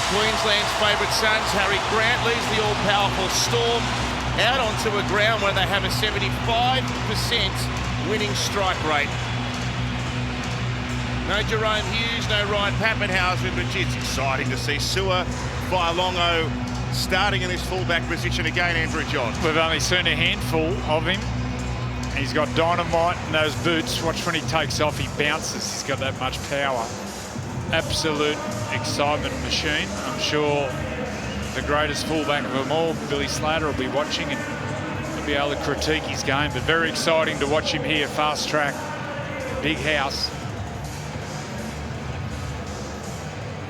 Queensland's favourite sons, Harry Grant, leads the all-powerful Storm out onto a ground where they have a 75% winning strike rate. No Jerome Hughes, no Ryan Pappenhausen, but it's exciting to see Sua Failongo starting in this fullback position again, Andrew John. We've only seen a handful of him. He's got dynamite in those boots. Watch when he takes off, he bounces. He's got that much power. Absolute excitement machine. I'm sure the greatest fullback of them all, Billy Slater, will be watching and will be able to critique his game. But very exciting to watch him here, fast track, big house.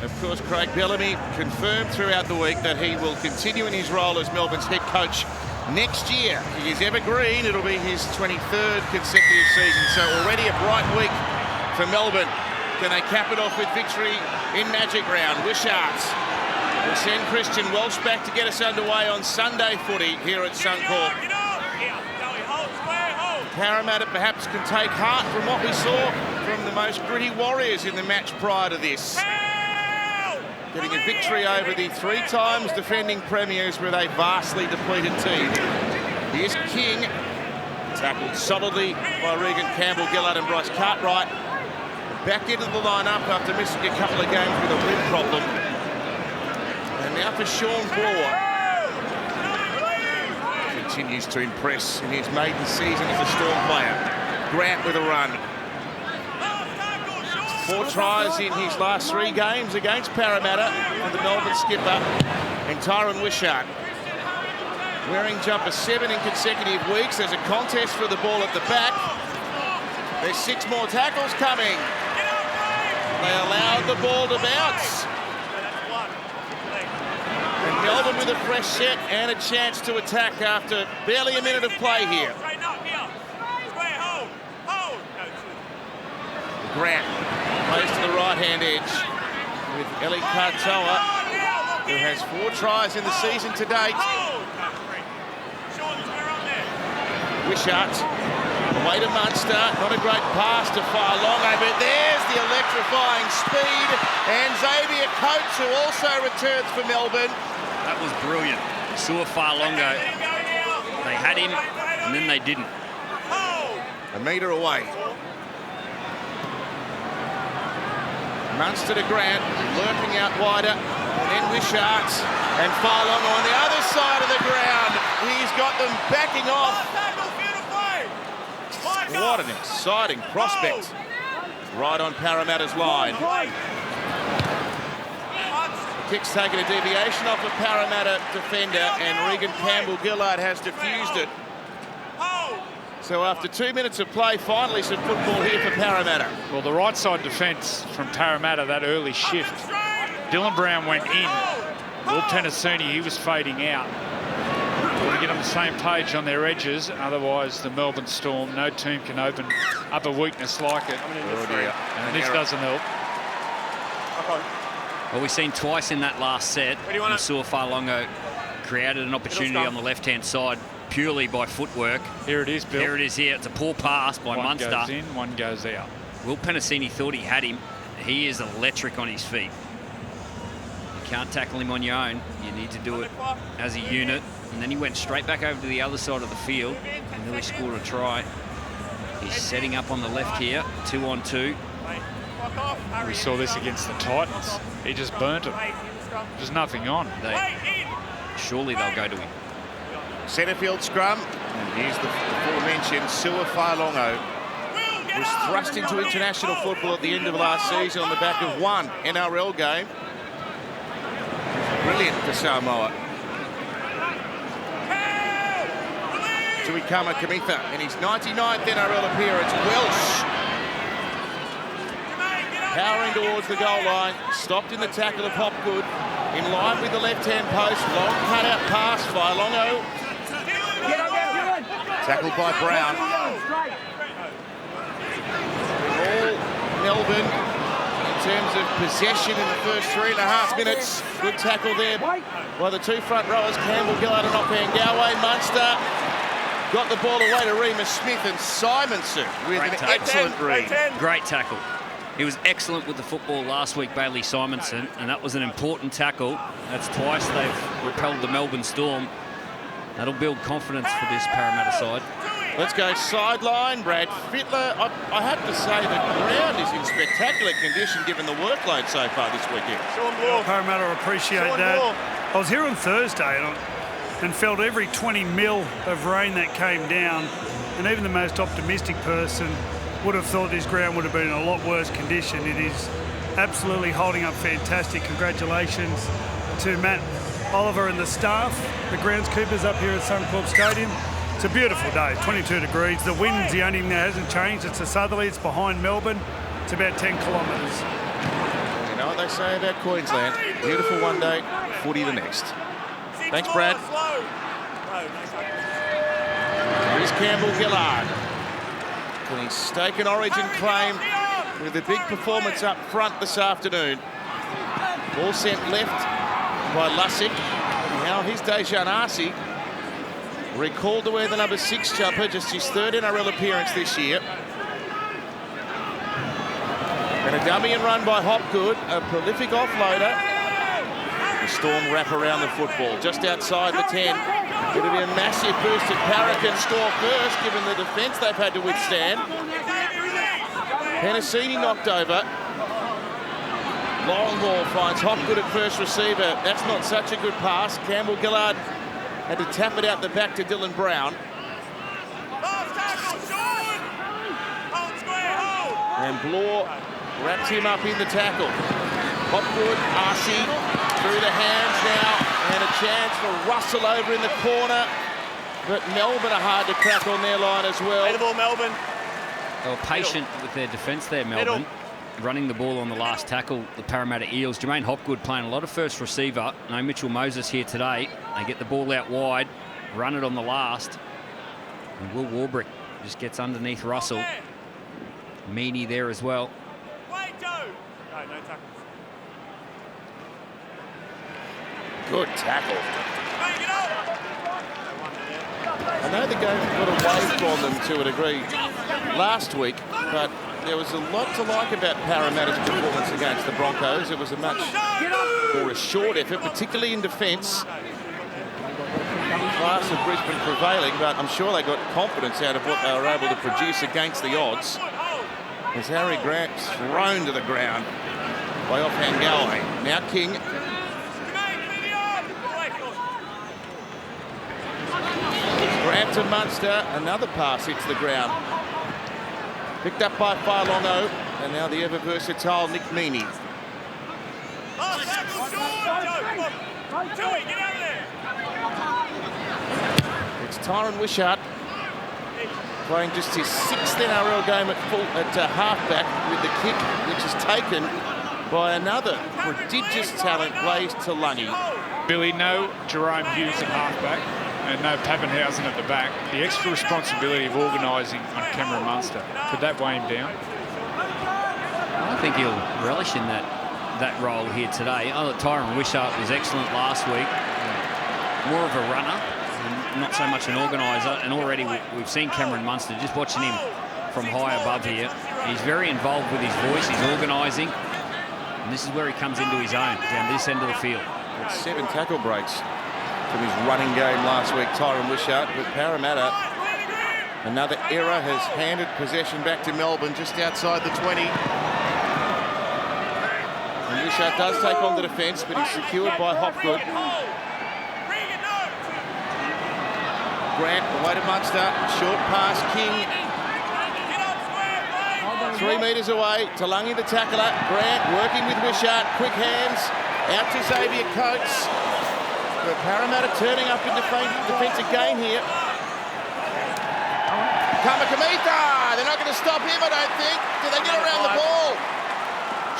Of course, Craig Bellamy confirmed throughout the week that he will continue in his role as Melbourne's head coach next year. He is evergreen. It'll be his 23rd consecutive season. So already a bright week for Melbourne. Can they cap it off with victory in Magic Round? Wishart will send Christian Welsh back to get us underway on Sunday footy here at Suncorp. Parramatta perhaps can take heart from what we saw from the most gritty Warriors in the match prior to this. Getting a victory over the 3 times defending premiers with a vastly depleted team. Here's King, tackled solidly by Regan Campbell-Gillard and Bryce Cartwright. Back into the lineup after missing a couple of games with a rib problem. And now for Sean Bloor. Continues to impress in his maiden season as a Storm player. Grant with a run. 4 tries in his last 3 games against Parramatta for the Melbourne skipper and Tyron Wishart. Wearing jumper 7 in consecutive weeks. There's a contest for the ball at the back. There's 6 more tackles coming. They allowed the ball to bounce. And Melbourne with a fresh set and a chance to attack after barely a minute of play here. Grant plays to the right-hand edge with Eli Katoa, who has 4 tries in the season to date. Wishart, away to Munster, not a great pass to Failongo, but there's the electrifying speed, and Xavier Coates, who also returns for Melbourne. That was brilliant. Sua Failongo, they had him, and then they didn't. A metre away. Munster to Grant, lurking out wider, and then Wishart and Failongo on the other side of the ground. He's got them backing off. What an exciting prospect. Right on Parramatta's line. Kick's taken a deviation off a Parramatta defender, and Regan Campbell-Gillard has defused it. So after 2 minutes of play, finally some football here for Parramatta. Well, the right side defence from Parramatta, that early shift. Dylan Brown went in. Will Penasini, he was fading out. Want to get on the same page on their edges, otherwise the Melbourne Storm, no team can open up a weakness like it. And this doesn't help. Well, we've seen twice in that last set. Sua Failongo created an opportunity on the left-hand side purely by footwork. Here it is, Bill. Here it is here. It's a poor pass by Munster. One goes in, one goes out. Will Penasini thought he had him. He is electric on his feet. You can't tackle him on your own. You need to do it as a unit. And then he went straight back over to the other side of the field and nearly scored a try. He's setting up on the left here, 2-on-2. We saw this against the Titans. He just burnt him. There's nothing on. Surely they'll go to him. Centrefield scrum. And here's the aforementioned Sua Failongo. Was thrust into international football at the end of last season on the back of 1 NRL game. Brilliant for Samoa. Tuikama Kamitha in his 99th NRL appearance. Welsh powering towards the goal line. Stopped in the tackle of Hopgood. In line with the left-hand post. Long cut-out pass. Failongo. Tackled by Brown. All Melbourne in terms of possession in the first 3.5 minutes. Good tackle there by the 2 front rowers, Campbell-Gillard and Opangawe. Munster got the ball away to Remus Smith, and Simonson with an excellent read. Great tackle. He was excellent with the football last week, Bailey Simonson, and that was an important tackle. That's twice they've repelled the Melbourne Storm. That'll build confidence for this Parramatta side. Let's go sideline. Brad Fittler. I have to say the ground is in spectacular condition given the workload so far this weekend. Parramatta appreciate that. I was here on Thursday and felt every 20 mil of rain that came down, and even the most optimistic person would have thought this ground would have been in a lot worse condition. It is absolutely holding up fantastic. Congratulations to Matt Oliver and the staff, the groundskeepers up here at Suncorp Stadium. It's a beautiful day, 22 degrees. The wind's the only thing that hasn't changed. It's a southerly, it's behind Melbourne. It's about 10 kilometres. You know what they say about Queensland? Beautiful one day, footy the next. Thanks, Brad. Here's Campbell Gillard. Can he stake an Origin claim with a big performance up front this afternoon? Ball sent left by Lussick. Now here's Dejan Arce. Recalled to wear the number 6 jumper, just his 3rd NRL appearance this year. And a dummy and run by Hopgood, a prolific offloader. The Storm wrap around the football, just outside the 10. It'll be a massive boost if Parra can score first, given the defence they've had to withstand. Penasini knocked over. Long ball finds Hopgood at first receiver. That's not such a good pass. Campbell Gillard had to tap it out the back to Dylan Brown. And Blore wraps him up in the tackle. Hopgood, Arce through the hands now, and a chance for Russell over in the corner. But Melbourne are hard to crack on their line as well. Play the ball, Melbourne. They were patient with their defence there, Melbourne. Running the ball on the last tackle, the Parramatta Eels. Jermaine Hopgood playing a lot of first receiver. No Mitchell Moses here today. They get the ball out wide, run it on the last. And Will Warbrick just gets underneath Russell. Meany there as well. No tackles. Good tackle. I know the game got away from them to a degree last week, but there was a lot to like about Parramatta's performance against the Broncos. It was a much more assured effort, particularly in defence. Class of Brisbane prevailing, but I'm sure they got confidence out of what they were able to produce against the odds. As Harry Grant's thrown to the ground by offhand Galway. Now King. Grant to Munster, another pass hits the ground. Picked up by Failongo, and now the ever-versatile Nick Meany. It's Tyron Wishart playing just his 6th NRL game at halfback with the kick, which is taken by another prodigious talent, Blaze Talangi. Billy, no Jerome Hughes at halfback and no Pappenhausen at the back. The extra responsibility of organising on Cameron Munster, could that weigh him down? I think he'll relish in that role here today. I thought Tyron Wishart was excellent last week. More of a runner, and not so much an organiser. And already we've seen Cameron Munster, just watching him from high above here. He's very involved with his voice, he's organising. And this is where he comes into his own, down this end of the field. 7 tackle breaks from his running game last week, Tyron Wishart. But Parramatta, another error, has handed possession back to Melbourne just outside the 20. And Wishart does take on the defence, but he's secured by Hopgood. Grant away to Munster, short pass, King. 3 metres away, Talangi the tackler. Grant working with Wishart, quick hands, out to Xavier Coates. But Parramatta turning up in defensive game here. Kamikamica, they're not going to stop him, I don't think. Do they get around the ball?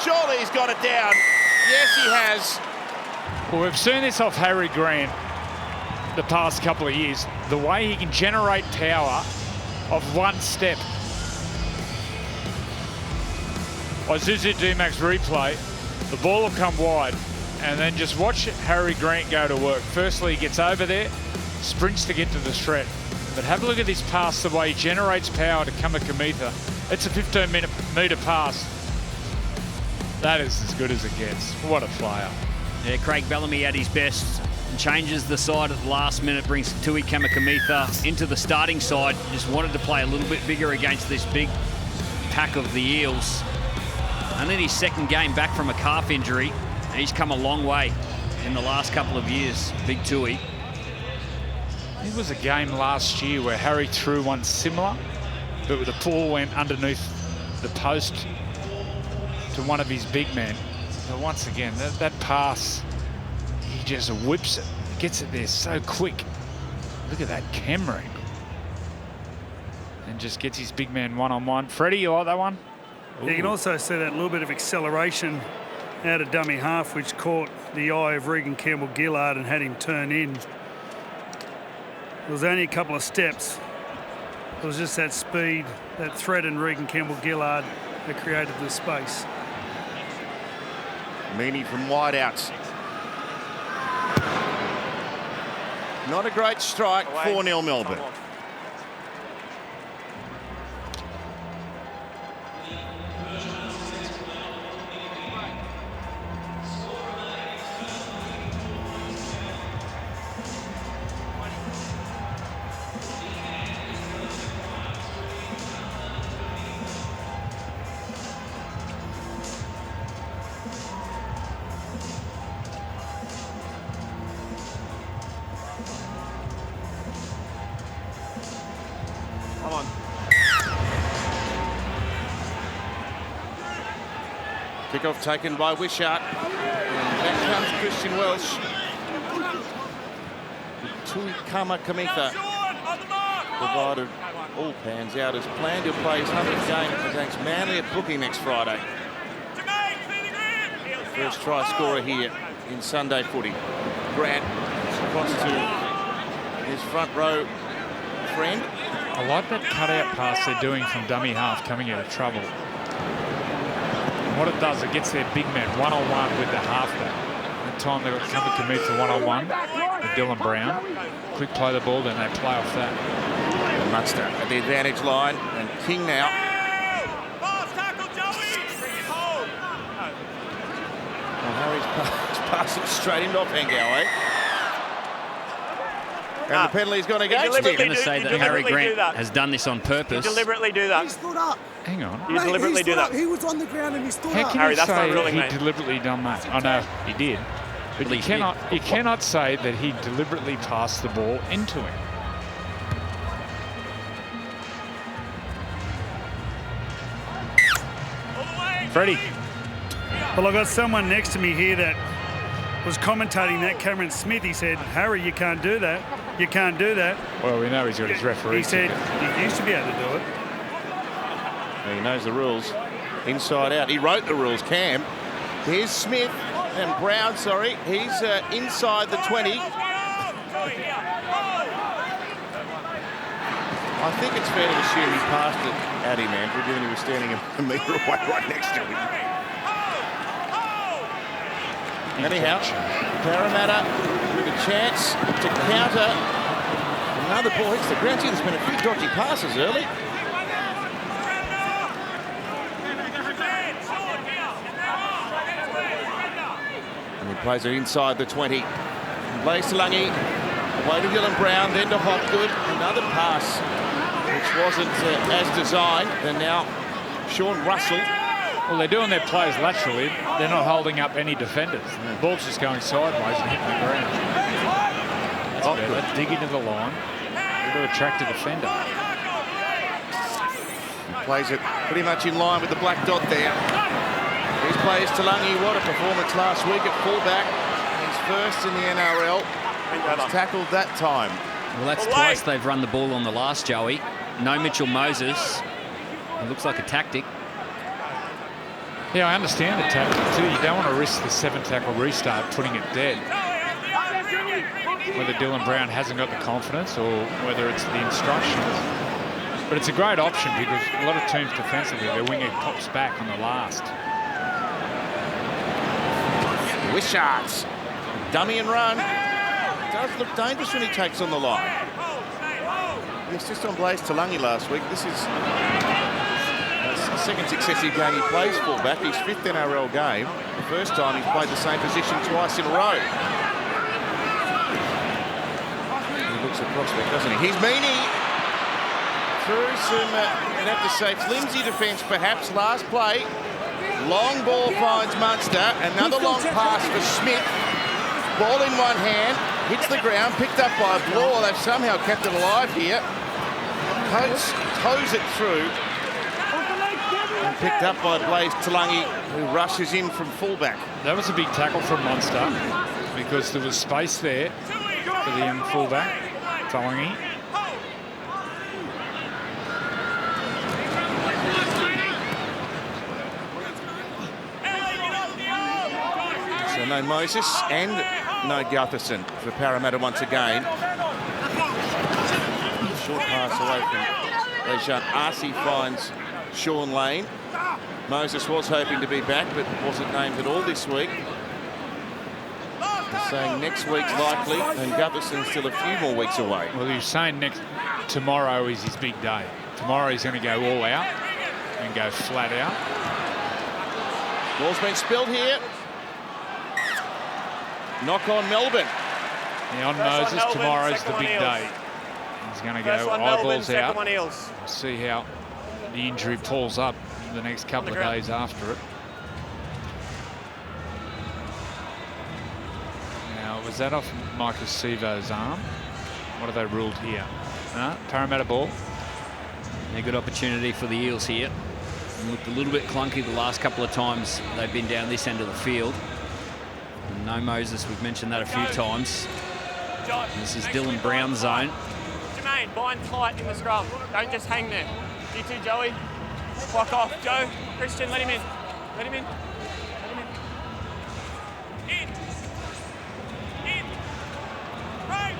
Surely he's got it down. Yes, he has. Well, we've seen this off Harry Grant the past couple of years. The way he can generate power of one step. Isuzu D-Max replay, the ball will come wide, and then just watch Harry Grant go to work. Firstly, he gets over there, sprints to get to the shred. But have a look at this pass, the way he generates power to Kamikamica. It's a 15-metre pass. That is as good as it gets. What a player. Yeah, Craig Bellamy at his best. Changes the side at the last minute, brings Tui Kamikamitha into the starting side. Just wanted to play a little bit bigger against this big pack of the Eels. And then his second game back from a calf injury. He's come a long way in the last couple of years, Big Tui. It was a game last year where Harry threw one similar, but the ball went underneath the post to one of his big men. But once again, that pass, he just whips it, gets it there so quick. Look at that camera angle. And just gets his big man one-on-one. Freddie, you like that one? You can also see that little bit of acceleration out of dummy half, which caught the eye of Regan Campbell-Gillard and had him turn in. It was only a couple of steps. It was just that speed, that threat in Regan Campbell-Gillard that created the space. Meany from wideouts. Not a great strike, 4-0 Melbourne. Kickoff taken by Wishart. And back comes Christian Welsh. Tui Kamikamitha provided all pans out as planned. He'll play his 100th game against Manly at Bookie next Friday. First try scorer here in Sunday footy. Grant across to his front row friend. I like that cutout pass they're doing from dummy half coming out of trouble. What it does, it gets their big man one-on-one with the halfback. At the time they've got Kamikamitha one-on-one with Dylan Brown. Quick play the ball, then they play off that. Munster at the advantage line, and King now. Well, Harry's passing straight into Pengal, And the penalty's gone against him. I'm going to say that Harry Grant has done this on purpose. You deliberately do that. He stood up. Hang on. You deliberately do that. He was on the ground and he stood How up. can Harry, you that's not say ruling, he mate. deliberately done that? I know he did. But you cannot say that he deliberately passed the ball into him. Freddie. Well, I've got someone next to me here that was commentating that, Cameron Smith. He said, Harry, you can't do that. You can't do that. Well, we know he's got his referee. He said he used to be able to do it. He knows the rules inside out. He wrote the rules, Cam. Here's Smith and Brown, sorry. He's inside the 20. I think it's fair to assume he passed it at him, Andrew, given he was standing a metre away right next to him. Anyhow, Parramatta with a chance to counter. Another ball hits the ground. There's been a few dodgy passes early. And he plays it inside the 20. Blaze Talangi, away to Dylan Brown, then to Hopgood. Another pass, which wasn't as designed. And now Sean Russell. Well, they're doing their plays laterally. They're not holding up any defenders. The ball's just going sideways and hitting the ground. That's better. Let's dig into the line. To attract a defender. He plays it pretty much in line with the black dot there. Here's plays Talangi. What a performance last week at fullback. He's first in the NRL. He's tackled that time. Well, that's twice they've run the ball on the last, Joey. No Mitchell Moses. It looks like a tactic. Yeah, I understand the tactic too. You don't want to risk the 7-tackle restart putting it dead. Whether Dylan Brown hasn't got the confidence or whether it's the instructions. But it's a great option because a lot of teams defensively, their winger pops back on the last. Wishart, dummy and run. It does look dangerous when he takes on the line. He was just on Blaze Talangi last week. This is the second successive game he plays fullback, his 5th NRL game. The first time he's played the same position twice in a row. He looks a prospect, doesn't he? Here's Meaney through some, you'd have to say, flimsy defence perhaps. Last play, long ball finds Munster. Another long pass for Smith. Ball in one hand, hits the ground, picked up by Bloor. They've somehow kept it alive here. Coates toes it through. And picked up by Blaze Talangi, who rushes in from fullback. That was a big tackle from Munster because there was space there for the young fullback, Talangi. So no Moses and no Gutherson for Parramatta once again. Short pass away from Lejean. Arcee finds Sean Lane. Moses was hoping to be back, but wasn't named at all this week. He's saying next week's likely, and Gutherson's still a few more weeks away. Well, he's saying tomorrow is his big day. Tomorrow he's going to go all out and go flat out. Ball's been spilled here. Knock on Melbourne. Yeah, on Moses, tomorrow's the big day. He's going to go eyeballs out. See how the injury pulls up the next couple of days after it. Now, was that off Marcus Sivo's arm? What have they ruled here? Parramatta ball. A good opportunity for the Eels here. And looked a little bit clunky the last couple of times they've been down this end of the field. And no Moses, we've mentioned that a few times. This is Dylan Brown's zone. Jermaine, bind tight in the scrum. Don't just hang there. You too, Joey. Clock off. Joe, Christian, let him in. Let him in. Let him in. In. Right.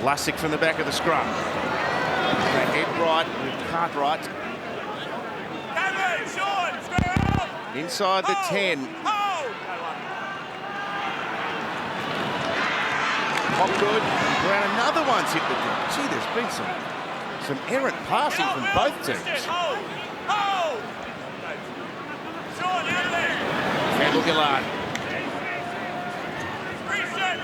Lussick from the back of the scrum. Head right with Cartwright. Inside the 10. Hopgood. Brown, another one's hit the ground. Gee, there's been some errant passing from both teams. And look at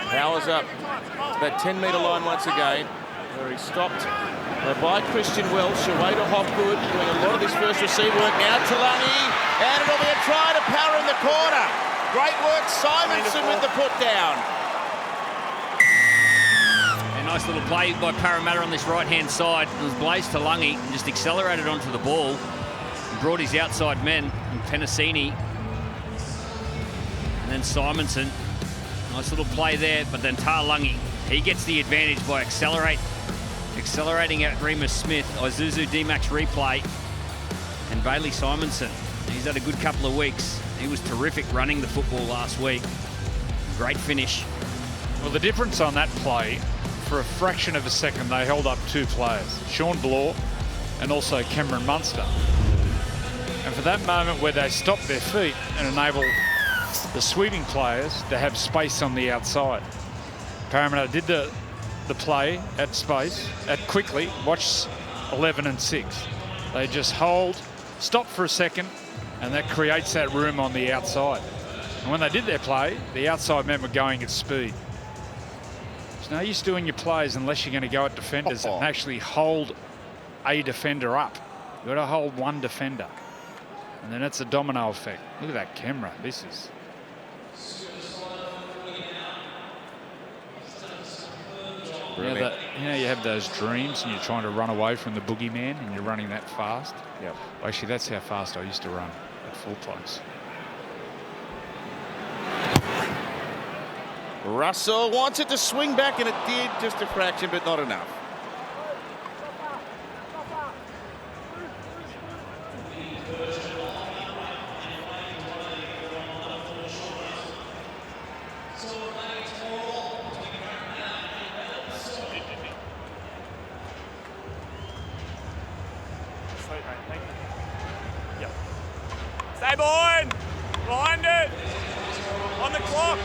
Powers up to that 10-metre line once again, where he stopped by Christian Welsh, away to Hopgood, doing a lot of this first receive work now. Talangi, and it'll be a try to Power in the corner. Great work, Simonson with the put down. A nice little play by Parramatta on this right-hand side. It was Blaze Talangi and just accelerated onto the ball and brought his outside men, and Penasini and then Simonson. Nice little play there, but then Talangi, he gets the advantage by accelerating out Remus Smith, Isuzu D-Max replay, and Bailey Simonson. He's had a good couple of weeks. He was terrific running the football last week. Great finish. Well, the difference on that play, for a fraction of a second, they held up two players, Sean Bloor and also Cameron Munster. And for that moment where they stopped their feet and enable the sweeping players to have space on the outside, Parramatta did the play at space, quickly. Watch 11 and 6. They just hold, stop for a second, and that creates that room on the outside. And when they did their play, the outside men were going at speed. It's no use doing your plays unless you're going to go at defenders and actually hold a defender up. You've got to hold one defender. And then it's a domino effect. Look at that camera. This is... You know, you have those dreams and you're trying to run away from the boogeyman and you're running that fast. Yep. Actually, that's how fast I used to run at full place. Russell wants it to swing back, and it did, just a fraction, but not enough. Stay behind. Behind it. On the clock.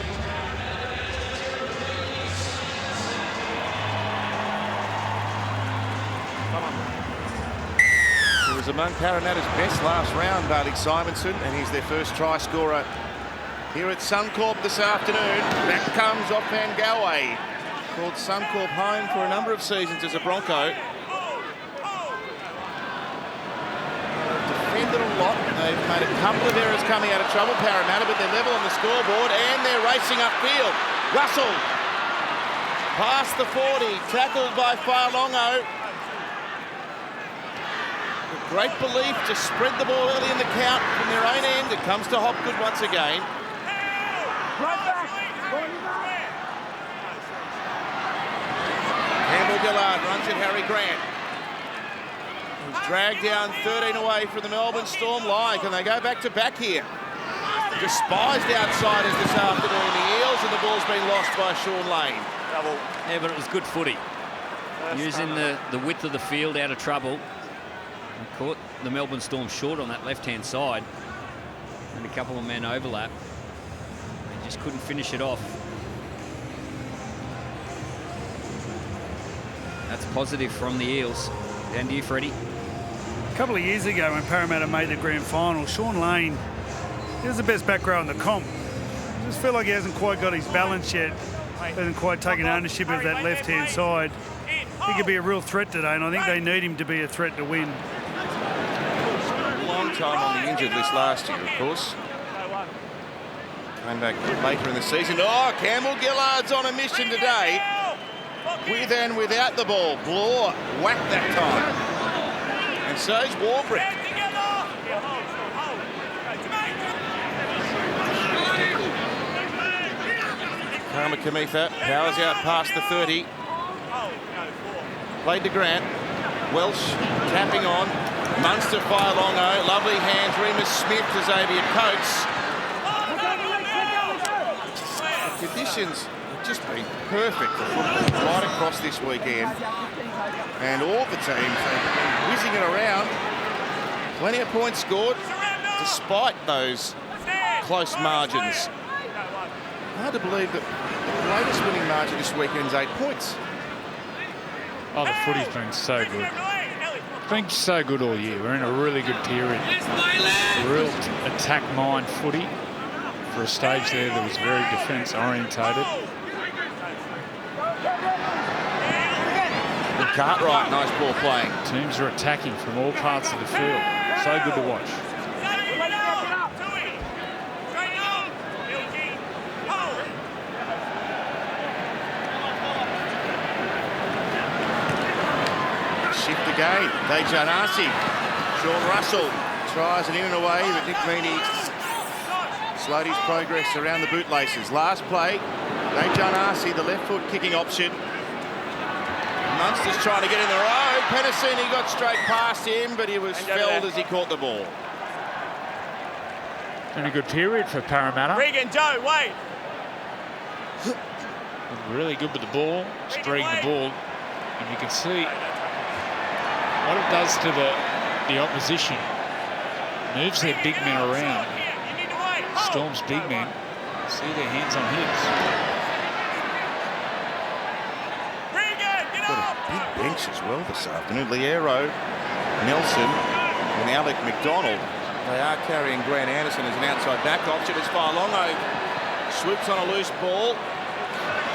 was among Parramatta's best last round, Bailey Simonson, and he's their first try scorer here at Suncorp this afternoon. Back comes off Van Galway. Called Suncorp home for a number of seasons as a Bronco. Defended a lot. They've made a couple of errors coming out of trouble, Parramatta, but they're level on the scoreboard and they're racing upfield. Russell past the 40, tackled by Failongo. Great belief to spread the ball early in the count from their own end. It comes to Hopgood once again. Campbell Gillard runs at Harry Grant. He's dragged down 13 away from the Melbourne Storm. Can they go back to back here? Despised outsiders this afternoon, the Eels, and the ball's been lost by Sean Lane. Double. Yeah, but it was good footy. Using the width of the field out of trouble. And caught the Melbourne Storm short on that left-hand side. And a couple of men overlap. They just couldn't finish it off. That's positive from the Eels. Down to you, Freddie. A couple of years ago when Parramatta made the grand final, Sean Lane, he was the best back row in the comp. I just feel like he hasn't quite got his balance yet. Hasn't quite taken ownership of that left-hand side. He could be a real threat today, and I think they need him to be a threat to win. Long time on the injured list last year, of course. Came back later in the season. Oh, Campbell Gillard's on a mission today. With and without the ball. Blore whacked that time. And so's Warbrick. Karma Kamitha powers out past the 30. Played to Grant. Welsh tapping on. Munster, Failongo. Lovely hands. Remus Smith to Xavier Coates. The conditions have just been perfect for football right across this weekend. And all the teams have been whizzing it around. Plenty of points scored despite those close margins. Hard to believe that the latest winning margin this weekend is 8 points. Oh, the footy's been so good. It's been so good all year. We're in a really good period. Real attack mind footy for a stage there that was very defence orientated. Cartwright, nice ball playing. Teams are attacking from all parts of the field. So good to watch. Shift again. Dejan Arce. Sean Russell tries it in and away, but Nick Meaney slowed his progress around the bootlaces. Last play, Dejan Arce, the left foot kicking option. Munster's trying to get in the road. Penasini got straight past him, but he was felled as he caught the ball. In a good period for Parramatta. Regan, Joe, wait. Really good with the ball, spreading the ball. And you can see what it does to the opposition. Moves their big men around. Storm's big men see their hands on hips. Got a big bench as well this afternoon. Liero, Nelson and Alec McDonald. They are carrying Grant Anderson as an outside back option. As Failongo swoops on a loose ball.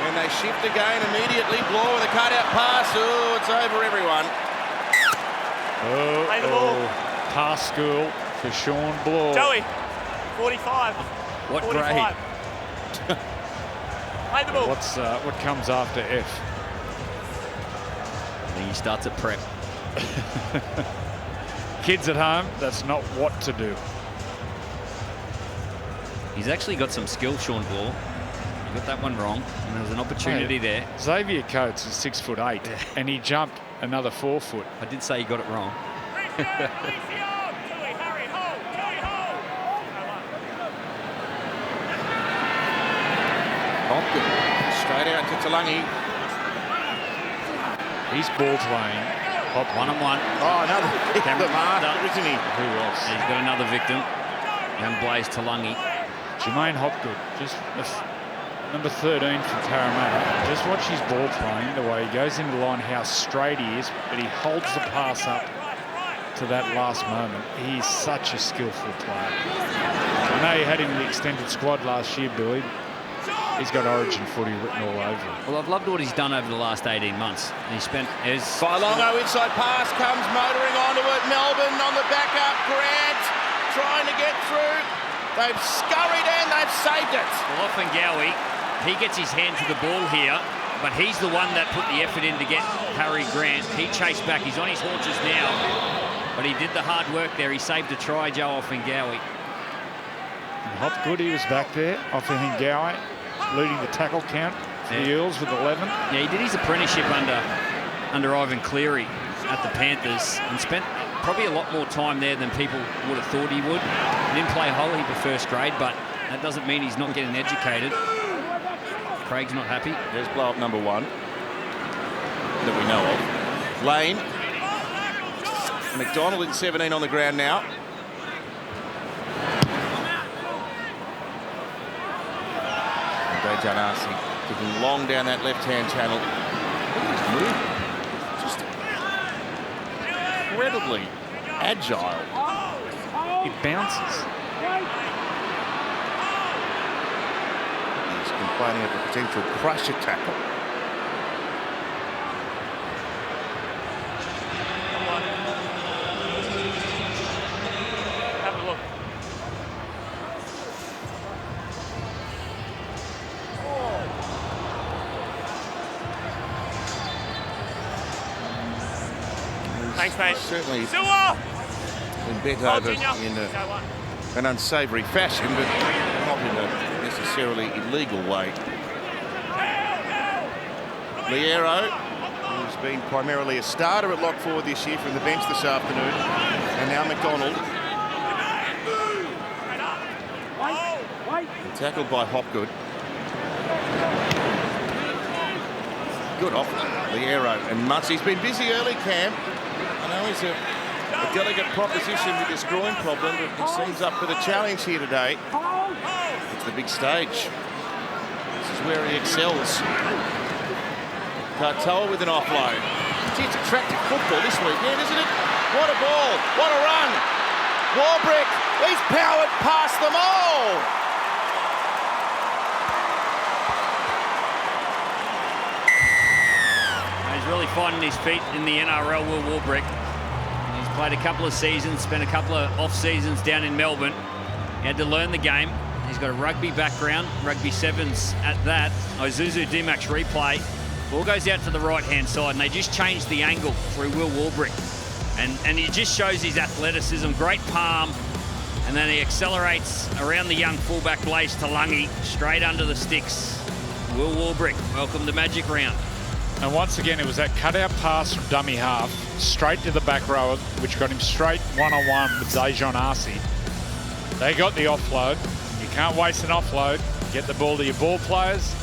And they shift again immediately. Bloor with a cut-out pass. Oh, it's over everyone. Play the ball. Pass school for Sean Bloor. Joey, 45. What 45. grade? Play the ball. What comes after F? I think he starts at prep. Kids at home, that's not what to do. He's actually got some skill, Sean Bloor. He got that one wrong, and there was an opportunity there. Xavier Coates is 6'8", and he jumped another 4 foot. I did say he got it wrong. Hopgood straight out to Talangi. He's ball playing. One-on-one. Oh, another Cameron marker, isn't he? Who else? He's got another victim. Young Blaze Talangi. Jermaine Hopgood, just number 13 for Parramatta. Just watch his ball playing, the way he goes into the line, how straight he is, but he holds the pass up to that last moment. He's such a skillful player. I know you had him in the extended squad last year, Billy. He's got Origin footy written all over him. Well, I've loved what he's done over the last 18 months. He spent his... Filongo inside pass comes motoring onto it. Melbourne on the backup. Grant trying to get through. They've scurried and they've saved it. Well, Offengawi, he gets his hand to the ball here, but he's the one that put the effort in to get Harry Grant. He chased back. He's on his haunches now, but he did the hard work there. He saved a try, Joe Offengawi. Hopgood, he was back there. Offengawi leading the tackle count for the Eels with 11. Yeah, he did his apprenticeship under Ivan Cleary at the Panthers and spent probably a lot more time there than people would have thought he would. He didn't play a whole heap of first grade, but that doesn't mean he's not getting educated. Craig's not happy. There's blow-up number 1 that we know of. Lane. McDonald in 17 on the ground now. Janasi kicking long down that left-hand channel. Look at his movement. Just incredibly agile. He bounces. He's complaining of a potential crusher tackle. Have a look. Thanks, mate. Certainly Silver! been bent Oh, over Junior. in Go one. an unsavoury fashion, but not in a necessarily illegal way. Liero, who's been primarily a starter at lock forward this year from the bench this afternoon, and now McDonald. And tackled by Hopgood. Good off Liero and Mutz. He's been busy early, Cam. I know he's a delicate proposition with this groin problem, but he seems up for the challenge here today. It's the big stage. This is where he excels. Cartoa with an offload. Gee, it's attractive football this weekend, isn't it? What a ball, what a run. Warbrick, he's powered past them all. He's really finding his feet in the NRL, Will Warbrick. He's played a couple of seasons, spent a couple of off seasons down in Melbourne. He had to learn the game. He's got a rugby background, rugby sevens at that. Isuzu D-Max replay. Ball goes out to the right-hand side, and they just changed the angle through Will Warbrick. And he just shows his athleticism, great palm, and then he accelerates around the young fullback Blaze Talangi, straight under the sticks. Will Warbrick, welcome to Magic Round. And once again, it was that cutout pass from dummy half, straight to the back row, which got him straight one-on-one with Dejon Arce. They got the offload. You can't waste an offload. Get the ball to your ball players,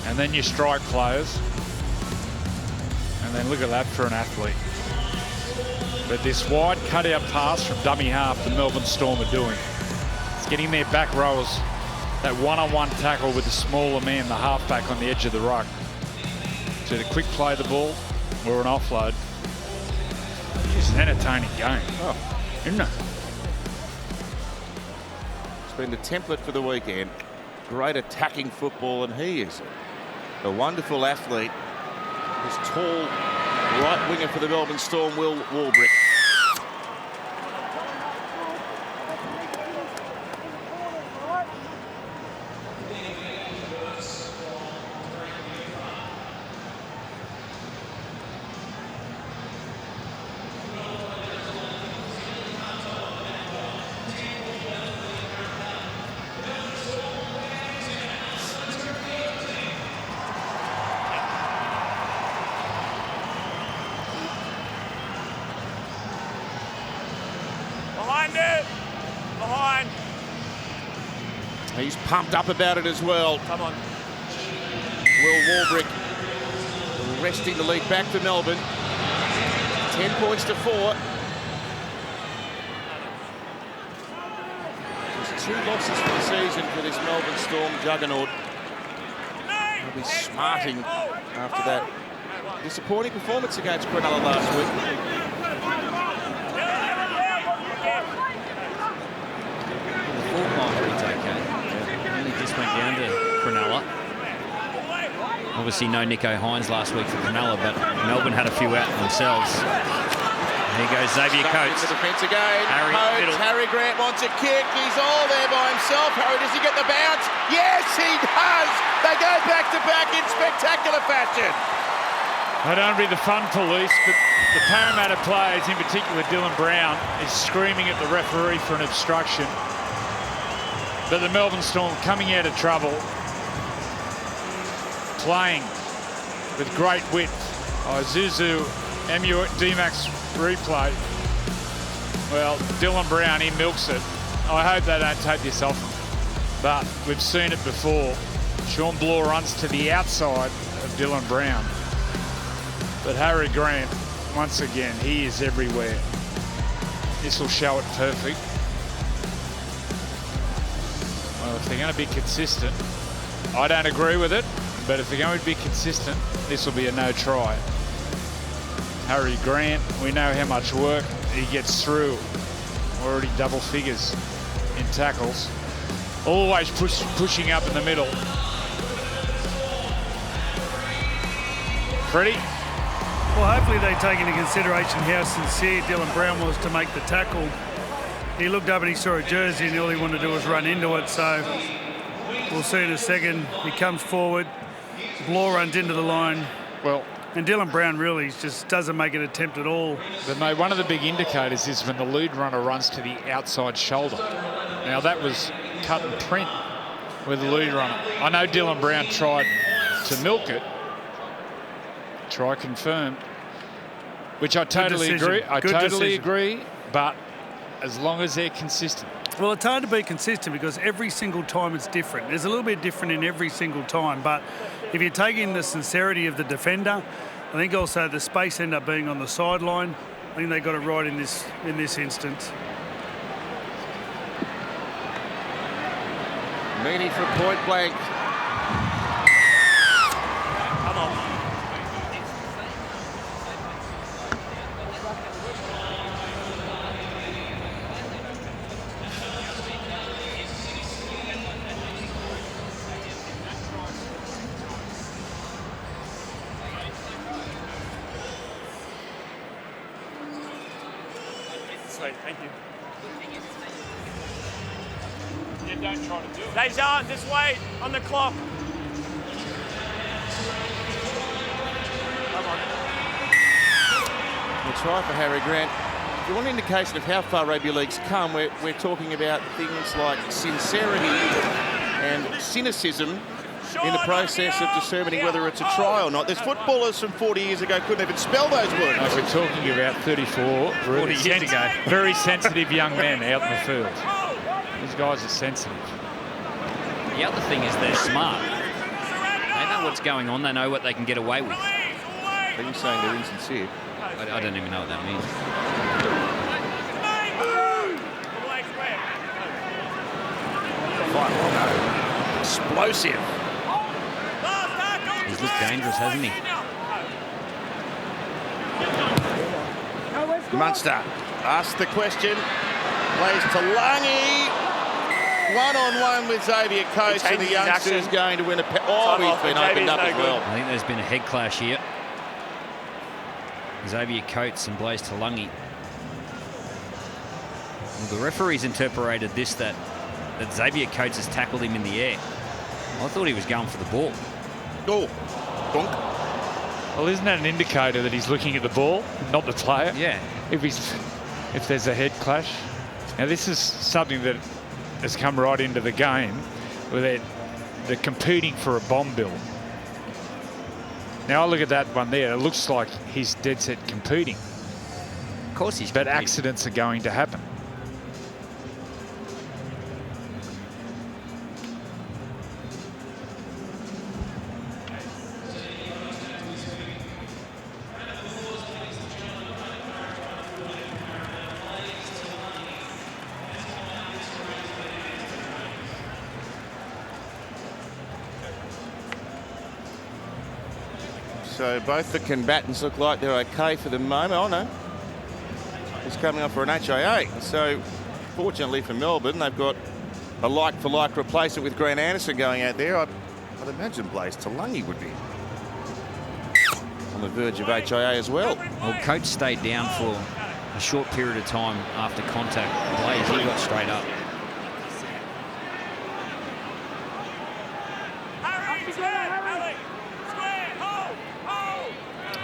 and then your strike players. And then look at that for an athlete. But this wide cutout pass from dummy half the Melbourne Storm are doing. It's getting their back rowers that one-on-one tackle with the smaller man, the halfback on the edge of the ruck. So to quick play the ball or an offload. It's an entertaining game, isn't it? It's been the template for the weekend. Great attacking football, and he is a wonderful athlete. This tall right winger for the Melbourne Storm, Will Warbrick. He's pumped up about it as well. Come on. Will Warbrick wresting the lead back for Melbourne. 10 points to 4. Just 2 losses for the season for this Melbourne Storm juggernaut. They'll be smarting after that disappointing performance against Cronulla last week. went down to Cronulla. Obviously no Nico Hines last week for Cronulla, but Melbourne had a few out themselves. Here goes Xavier Coates. The defence again. Harry, Harry Grant wants a kick. He's all there by himself. Harry, does he get the bounce? Yes, he does. They go back to back in spectacular fashion. I don't be the fun police, but the Parramatta players, in particular Dylan Brown, is screaming at the referee for an obstruction. But the Melbourne Storm coming out of trouble, playing with great width. Zuzu, D-Max replay. Well, Dylan Brown, he milks it. I hope they don't take this off him, but we've seen it before. Sean Bloor runs to the outside of Dylan Brown. But Harry Grant, once again, he is everywhere. This will show it perfect. Well, if they're going to be consistent, I don't agree with it, but if they're going to be consistent, this will be a no try. Harry Grant, we know how much work he gets through. Already double figures in tackles. Always pushing up in the middle. Freddie? Well, hopefully they take into consideration how sincere Dylan Brown was to make the tackle. He looked up and he saw a jersey and all he wanted to do was run into it. So we'll see in a second. He comes forward. Bloor runs into the line. Well, and Dylan Brown really just doesn't make an attempt at all. But mate, one of the big indicators is when the lead runner runs to the outside shoulder. Now that was cut and print with the lead runner. I know Dylan Brown tried to milk it. Try confirmed, which I totally agree. I totally agree, but as long as they're consistent. Well, it's hard to be consistent because every single time it's different. There's a little bit different in every single time, but if you take in the sincerity of the defender, I think also the space end up being on the sideline. I think they got it right in this instance. Meany for point blank. Come on. Sweet, thank you. Yeah, don't try to do it. Dejan, just wait on the clock. Come on. We'll try for Harry Grant. If you want an indication of how far rugby league's come, we're talking about things like sincerity and cynicism in the process of determining whether it's a try or not. There's footballers from 40 years ago couldn't even spell those words. No, we're talking about 34, 40 years ago. Very sensitive young men out in the field. These guys are sensitive. The other thing is they're smart. They know what's going on. They know what they can get away with. Are you saying they're insincere? I don't even know what that means. Explosive. He's looked dangerous, hasn't he? Munster asks the question. Plays to Lungy. One-on-one with Xavier Coates, and the youngster is going to win a... he's been opened up as well. I think there's been a head clash here. Xavier Coates and Blaise Talungi. Well, the referee's interpreted this that Xavier Coates has tackled him in the air. I thought he was going for the ball. Oh, bonk. Well, isn't that an indicator that he's looking at the ball, not the player? Yeah. If there's a head clash. Now, this is something that has come right into the game where they're competing for a bomb bill. Now, I look at that one there. It looks like he's dead set competing. Of course he's But competing. accidents are going to happen. So both the combatants look like they're okay for the moment. Oh, no. He's coming up for an HIA. So fortunately for Melbourne, they've got a like-for-like replacement with Grant Anderson going out there, I'd imagine Blaze Talangi would be on the verge of HIA as well. Well, Coates stayed down for a short period of time after contact. Blaze, he got straight up.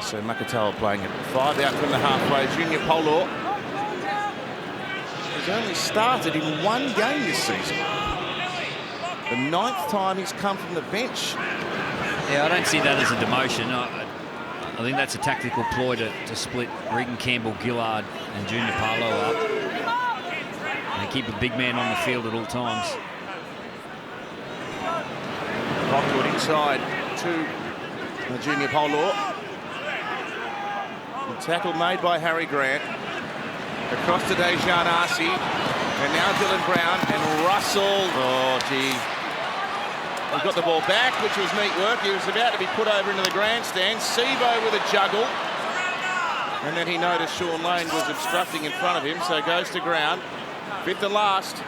So Makatoa playing at 5 out from the halfway. Junior Polo has only started in 1 game this season. The 9th time he's come from the bench. Yeah, I don't see that as a demotion. I think that's a tactical ploy to split Regan Campbell-Gillard and Junior Palo up. And keep a big man on the field at all times. Lockwood inside to Junior Polo. Tackle made by Harry Grant. Across to Dejan Arce. And now Dylan Brown and Russell. Oh, gee. He got the ball back, which was neat work. He was about to be put over into the grandstand. Sebo with a juggle. And then he noticed Sean Lane was obstructing in front of him, so goes to ground. 5th and last.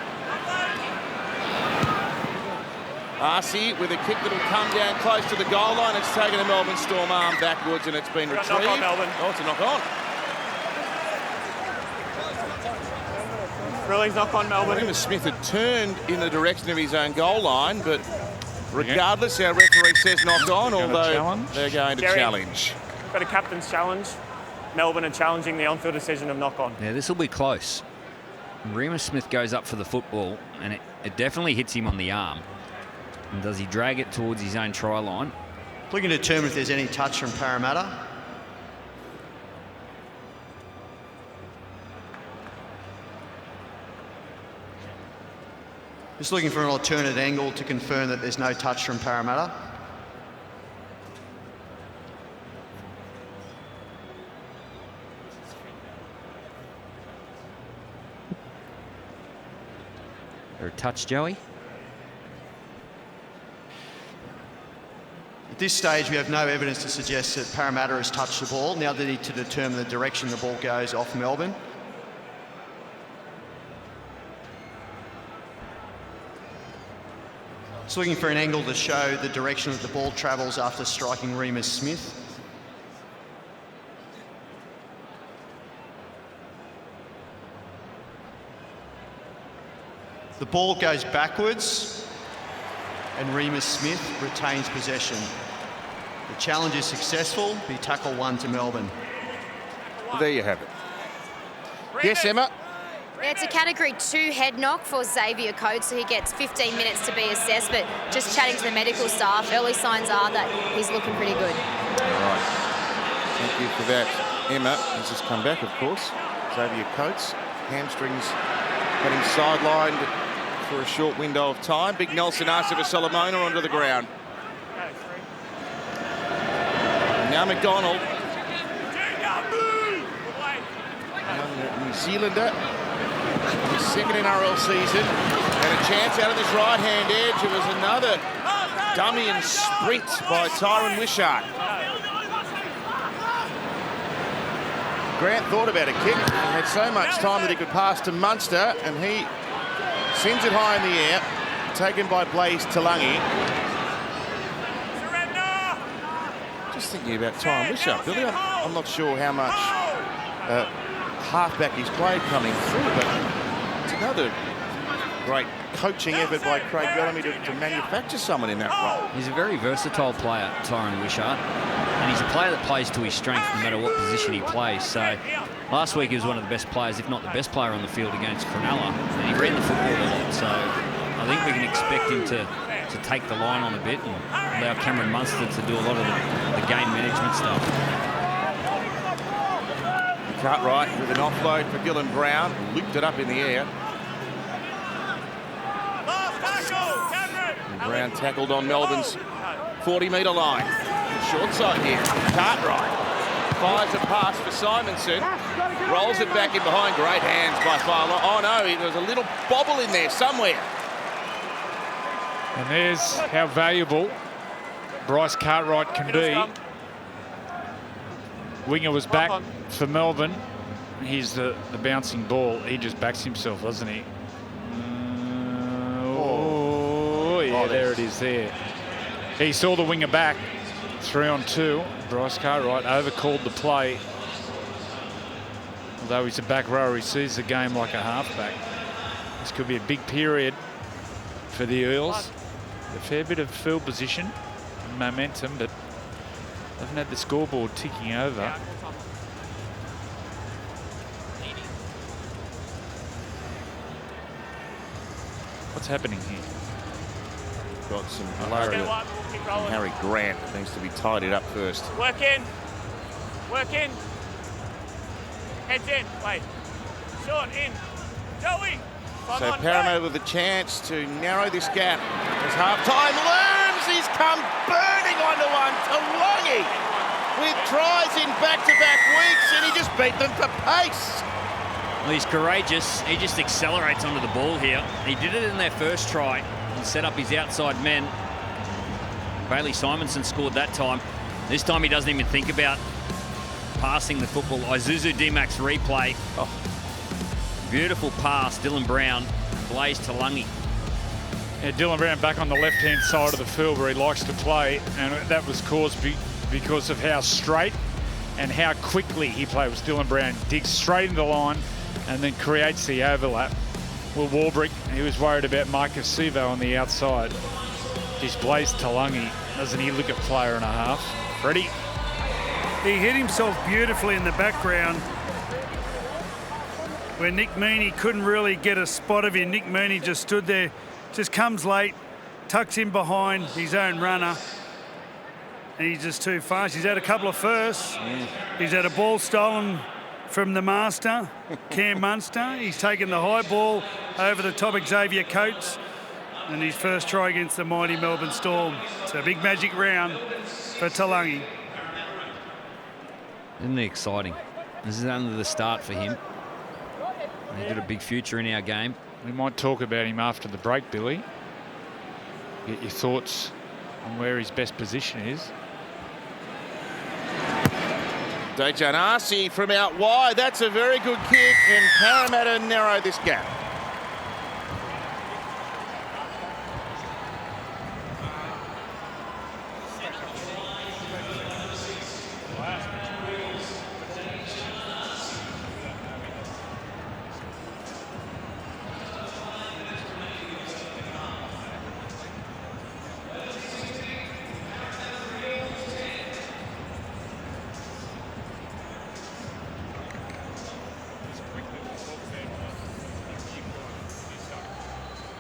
Arce with a kick that will come down close to the goal line. It's taken a Melbourne Storm arm backwards and it's been retrieved. Knock on, Melbourne. Oh, it's a knock on. Really knock on, Melbourne. Remus Smith had turned in the direction of his own goal line, but regardless, our referee says knock on, although they're going to challenge. Got a captain's challenge. Melbourne are challenging the on-field decision of knock on. Yeah, this will be close. Remus Smith goes up for the football and it definitely hits him on the arm. And does he drag it towards his own try line? Looking to determine if there's any touch from Parramatta. Just looking for an alternate angle to confirm that there's no touch from Parramatta. Or a touch, Joey? At this stage, we have no evidence to suggest that Parramatta has touched the ball. Now they need to determine the direction the ball goes off Melbourne. Just looking for an angle to show the direction that the ball travels after striking Remus Smith. The ball goes backwards and Remus Smith retains possession. The challenge is successful. Be tackle 1 to Melbourne. There you have it. Yes, Emma? Yeah, it's a Category 2 head knock for Xavier Coates, so he gets 15 minutes to be assessed, but just chatting to the medical staff, early signs are that he's looking pretty good. All right. Thank you for that, Emma. He's just come back, of course. Xavier Coates, hamstrings had him sidelined for a short window of time. Big Nelson Arce for Solomona onto the ground. Now McDonald. Young New Zealander. His 2nd NRL season. And a chance out of this right-hand edge. It was another dummy and sprint by Tyron Wishart. Grant thought about a kick. He had so much time that he could pass to Munster, and he sends it high in the air, taken by Blaze Talangi. Just thinking about Tyron Wishart, Billy. I'm not sure how much halfback he's played coming through, but it's another great coaching effort by Craig Bellamy to manufacture someone in that role. He's a very versatile player, Tyron Wishart, and he's a player that plays to his strength no matter what position he plays. So last week he was one of the best players, if not the best player on the field against Cronulla, and he ran the football a lot. So I think we can expect him to take the line on a bit and allow Cameron Munster to do a lot of the game management stuff. Cartwright with an offload for Dylan Brown, looped it up in the air. And Brown tackled on Melbourne's 40-metre line. Short side here, Cartwright fires a pass for Simonson, rolls it back in behind. Great hands by Fowler. Oh no, there was a little bobble in there somewhere. And there's how valuable Bryce Cartwright can be. Winger was back for Melbourne. Here's the bouncing ball. He just backs himself, doesn't he? there it is there. He saw the winger back. 3-on-2. Bryce Cartwright overcalled the play. Although he's a back rower, he sees the game like a halfback. This could be a big period for the Eels. A fair bit of field position and momentum, but they haven't had the scoreboard ticking over. What's happening here? Got some malaria from Harry Grant. Needs to be tidied up first. Work in. Work in. Heads in. Wait. Short in. Joey. So Parramatta with a chance to narrow this gap as half-time looms. He's come burning onto one. Talangi with tries in back-to-back weeks, and he just beat them to pace. Well, he's courageous. He just accelerates onto the ball here. He did it in their first try and set up his outside men. Bailey Simonson scored that time. This time he doesn't even think about passing the football. Isuzu D-Max replay. Oh. Beautiful pass, Dylan Brown, Blaze Talangi. Yeah, Dylan Brown back on the left-hand side of the field where he likes to play, and that was caused because of how straight and how quickly he played. Was Dylan Brown digs straight into the line and then creates the overlap. Will Warbrick, he was worried about Micah Sivo on the outside. Just Blaze Talangi, doesn't he look at player and a half? Freddie. He hit himself beautifully in the background where Nick Meaney couldn't really get a spot of him. Nick Meaney just stood there, just comes late, tucks in behind his own runner, and he's just too fast. He's had a couple of firsts. He's had a ball stolen from the master, Cam Munster. He's taken the high ball over the top of Xavier Coates, and his first try against the mighty Melbourne Storm. So a big magic round for Talangi. Isn't it exciting? This is only the start for him. He's got a big future in our game. We might talk about him after the break, Billy. Get your thoughts on where his best position is. Dejanasi from out wide. That's a very good kick, and Parramatta narrow this gap.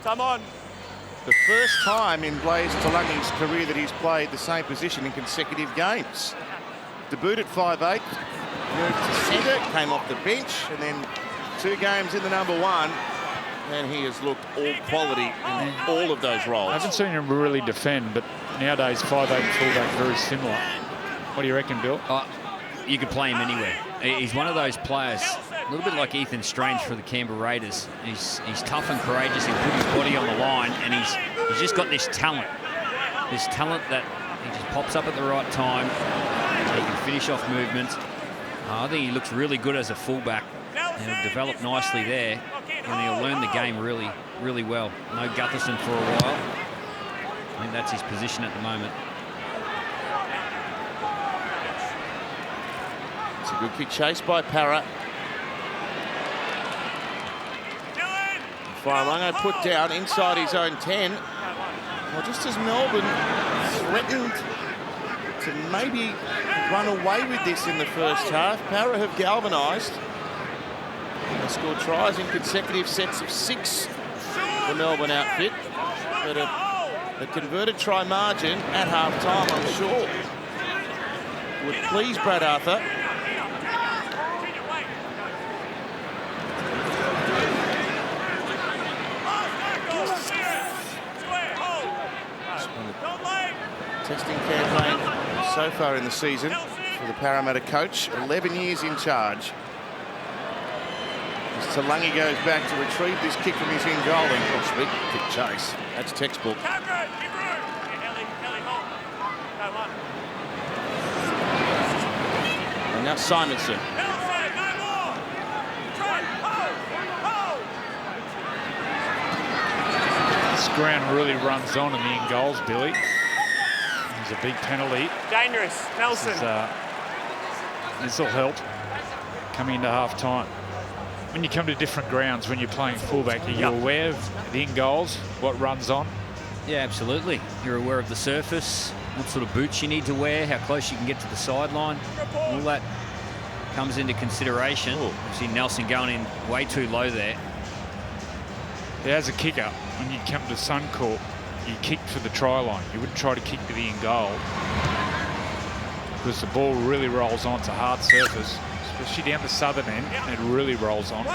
Come on. The first time in Blaze Talangi's career that he's played the same position in consecutive games. Debuted at 5'8", moved to centre, came off the bench, and then 2 games in the number 1, and he has looked all quality in all of those roles. I haven't seen him really defend, but nowadays 5'8" and fullback very similar. What do you reckon, Bill? You could play him anywhere. He's one of those players, a little bit like Ethan Strange for the Canberra Raiders. He's tough and courageous. He put his body on the line, and he's just got this talent that he just pops up at the right time. He can finish off movements. I think he looks really good as a fullback. He'll develop nicely there, and he'll learn the game really, really well. No Gutherson for a while. I think that's his position at the moment. It's a good kick chase by Parra. Failango put down inside his own 10. Well, just as Melbourne threatened to maybe run away with this in the first half, Parra have galvanised. They scored tries in consecutive sets of 6, the Melbourne outfit. But a converted try margin at half-time, I'm sure, would please Brad Arthur. Testing campaign so far in the season for the Parramatta coach. 11 years in charge. As Talangi goes back to retrieve this kick from his in goal, and sweet kick chase. That's textbook. And now Simonson. ground really runs on in the in goals, Billy. There's a big penalty. Dangerous. Nelson. This will help coming into half-time. When you come to different grounds, when you're playing fullback, are you aware of the in goals, what runs on? Yeah, absolutely. You're aware of the surface, what sort of boots you need to wear, how close you can get to the sideline. All that comes into consideration. You see Nelson going in way too low there. Yeah, as a kicker, when you come to Suncorp, you kick for the try line. You wouldn't try to kick to the in goal because the ball really rolls on. It's a hard surface, especially down the southern end. It really rolls on.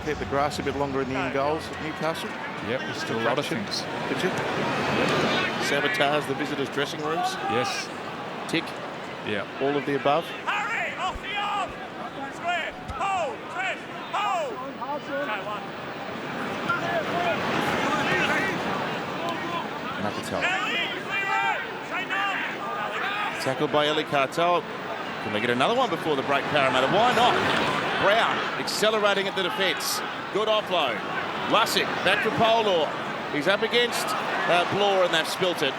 Keep the grass a bit longer in the in goals at Newcastle. Yep, there's still a lot of things. Did you? Sabotage the visitors' dressing rooms. Yes. Tick. Yeah. All of the above. Hurry! Off the arm! Square! Hold! Press! Hold! Okay, one. Nakatala. Ellie, clear it! Straighten up! Tackled by Eli Cartel. Can we get another one before the break, Parramatta? Why not? Brown accelerating at the defence. Good offload. Lussick back to Polar. He's up against Bloor and they've spilt it.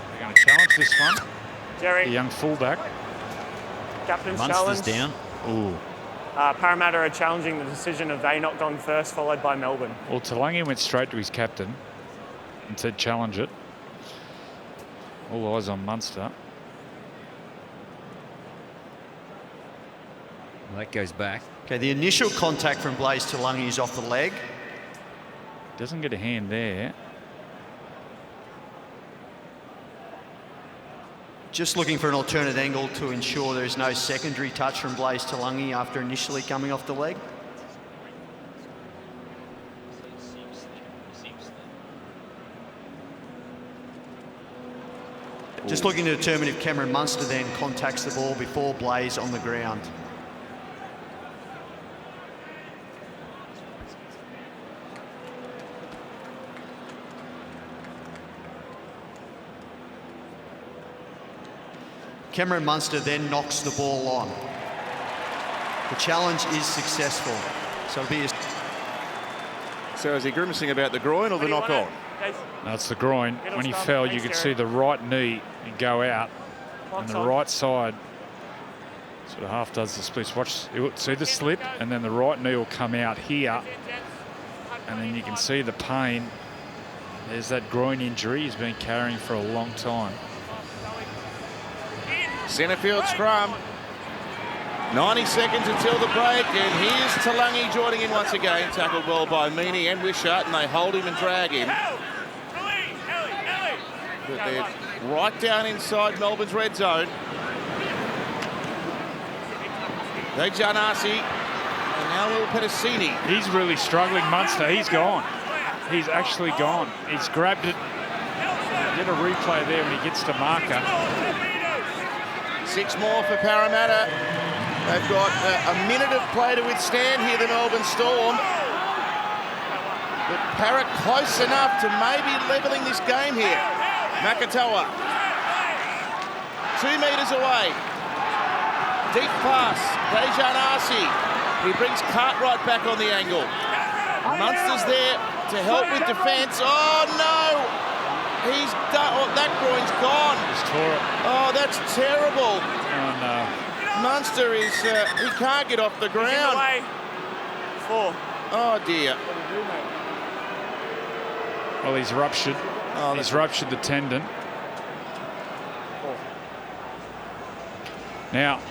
They're going to challenge this one. Jerry. The young fullback. Captain's Munster's challenge. down. Ooh. Parramatta are challenging the decision of they not gone first, followed by Melbourne. Well, Talangi went straight to his captain and said challenge it. All eyes on Munster. Well, that goes back. Okay, the initial contact from Blaze Talangi is off the leg. Doesn't get a hand there. Just looking for an alternate angle to ensure there is no secondary touch from Blaze Talangi after initially coming off the leg. Just looking to determine if Cameron Munster then contacts the ball before Blaze on the ground. Cameron Munster then knocks the ball on. The challenge is successful. So it'll be a... So is he grimacing about the groin or the knock on? That's the groin. When he fell, you could see the right knee go out, and the right side sort of half does the splits. Watch, see the slip, and then the right knee will come out here, and then you can see the pain. There's that groin injury he's been carrying for a long time. Centrefield scrum. 90 seconds until the break, and here's Talangi joining in once again. Tackled well by Meaney and Wishart, and they hold him and drag him. But they're right down inside Melbourne's red zone. They Janasi, and now Will Petticini. He's really struggling, Munster. He's gone. He's actually gone. He's grabbed it. Get a replay there when he gets to marker. 6 more for Parramatta. They've got a minute of play to withstand here, the Melbourne Storm. But Parrot close enough to maybe levelling this game here. Makatoa. 2 metres away. Deep pass. Dejan Arce. He brings Cartwright back on the angle. Munster's there to help with defence. Oh, no. He's done. Oh, that groin's gone. Just tore it. Oh, that's terrible. Oh, no. Munster is, he can't get off the ground. 4. Oh, dear. Well, he's ruptured. Oh, he's ruptured the tendon. Now,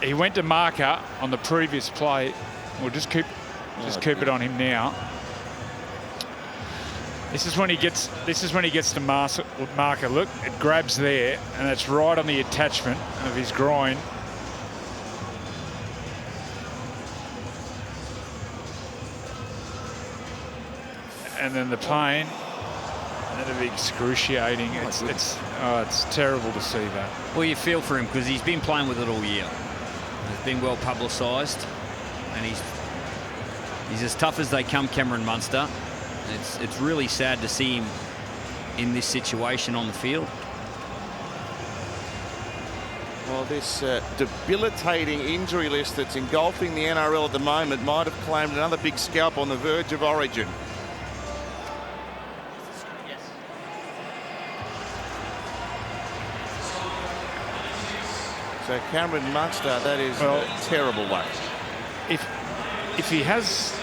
he went to marker on the previous play. We'll just keep it on him now. This is when he gets to marker. Look, it grabs there, and it's right on the attachment of his groin. And then the pain, and it'll be excruciating. It's terrible to see that. Well, you feel for him because he's been playing with it all year. It's been well publicised, and he's as tough as they come, Cameron Munster. It's really sad to see him in this situation on the field. Well, this debilitating injury list that's engulfing the NRL at the moment might have claimed another big scalp on the verge of origin. So Cameron Munster, that is a terrible one. If he has,